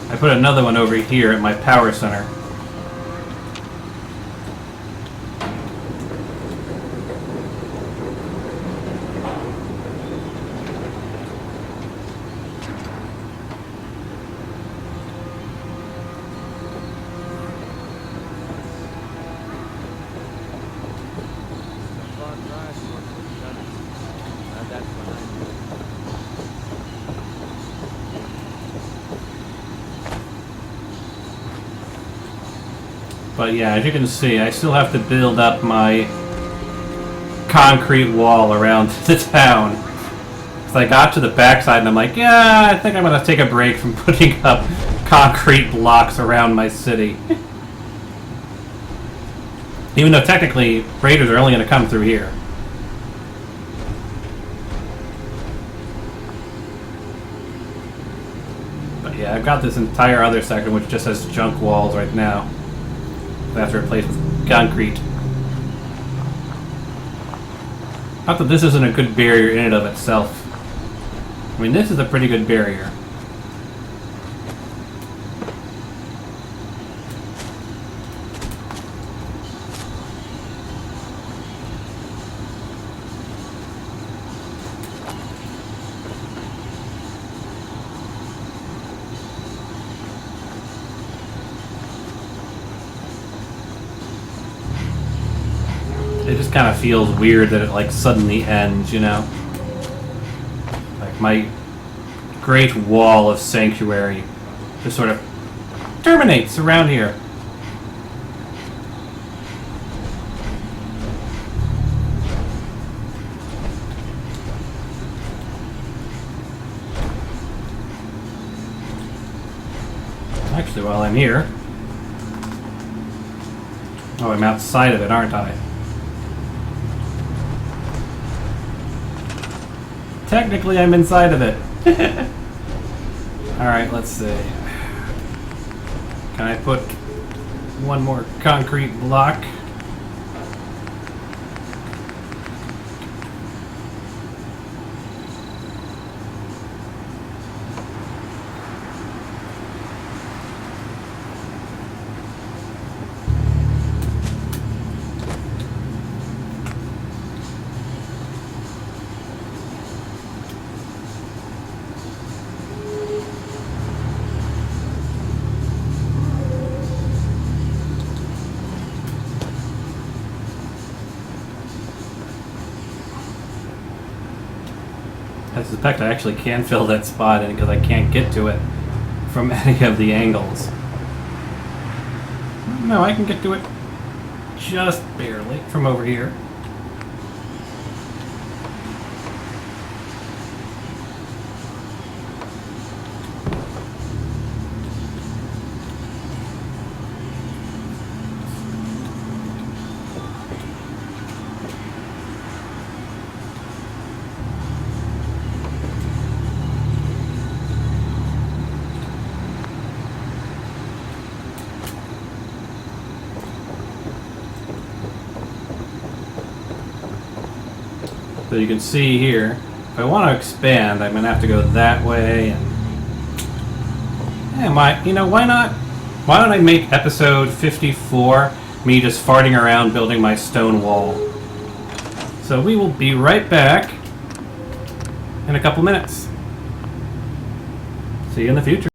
I put another one over here at my power center. But yeah, as you can see, I still have to build up my concrete wall around the town. So I got to the backside and I'm like, yeah, I think I'm going to take a break from putting up concrete blocks around my city. Even though technically, raiders are only going to come through here. But yeah, I've got this entire other section which just has junk walls right now. I have to replace with concrete. Not that this isn't a good barrier in and of itself. I mean, this is a pretty good barrier. It just kind of feels weird that it like suddenly ends, you know? Like my great wall of sanctuary just sort of terminates around here. Actually, while I'm here... Oh, I'm outside of it, aren't I? Technically, I'm inside of it. Alright, let's see. Can I put one more concrete block? I suspect I actually can fill that spot in because I can't get to it from any of the angles. No, I can get to it just barely from over here. So you can see here, if I want to expand, I'm going to have to go that way. And you know, why not? Why don't I make episode 54 me just farting around building my stone wall? So we will be right back in a couple minutes. See you in the future.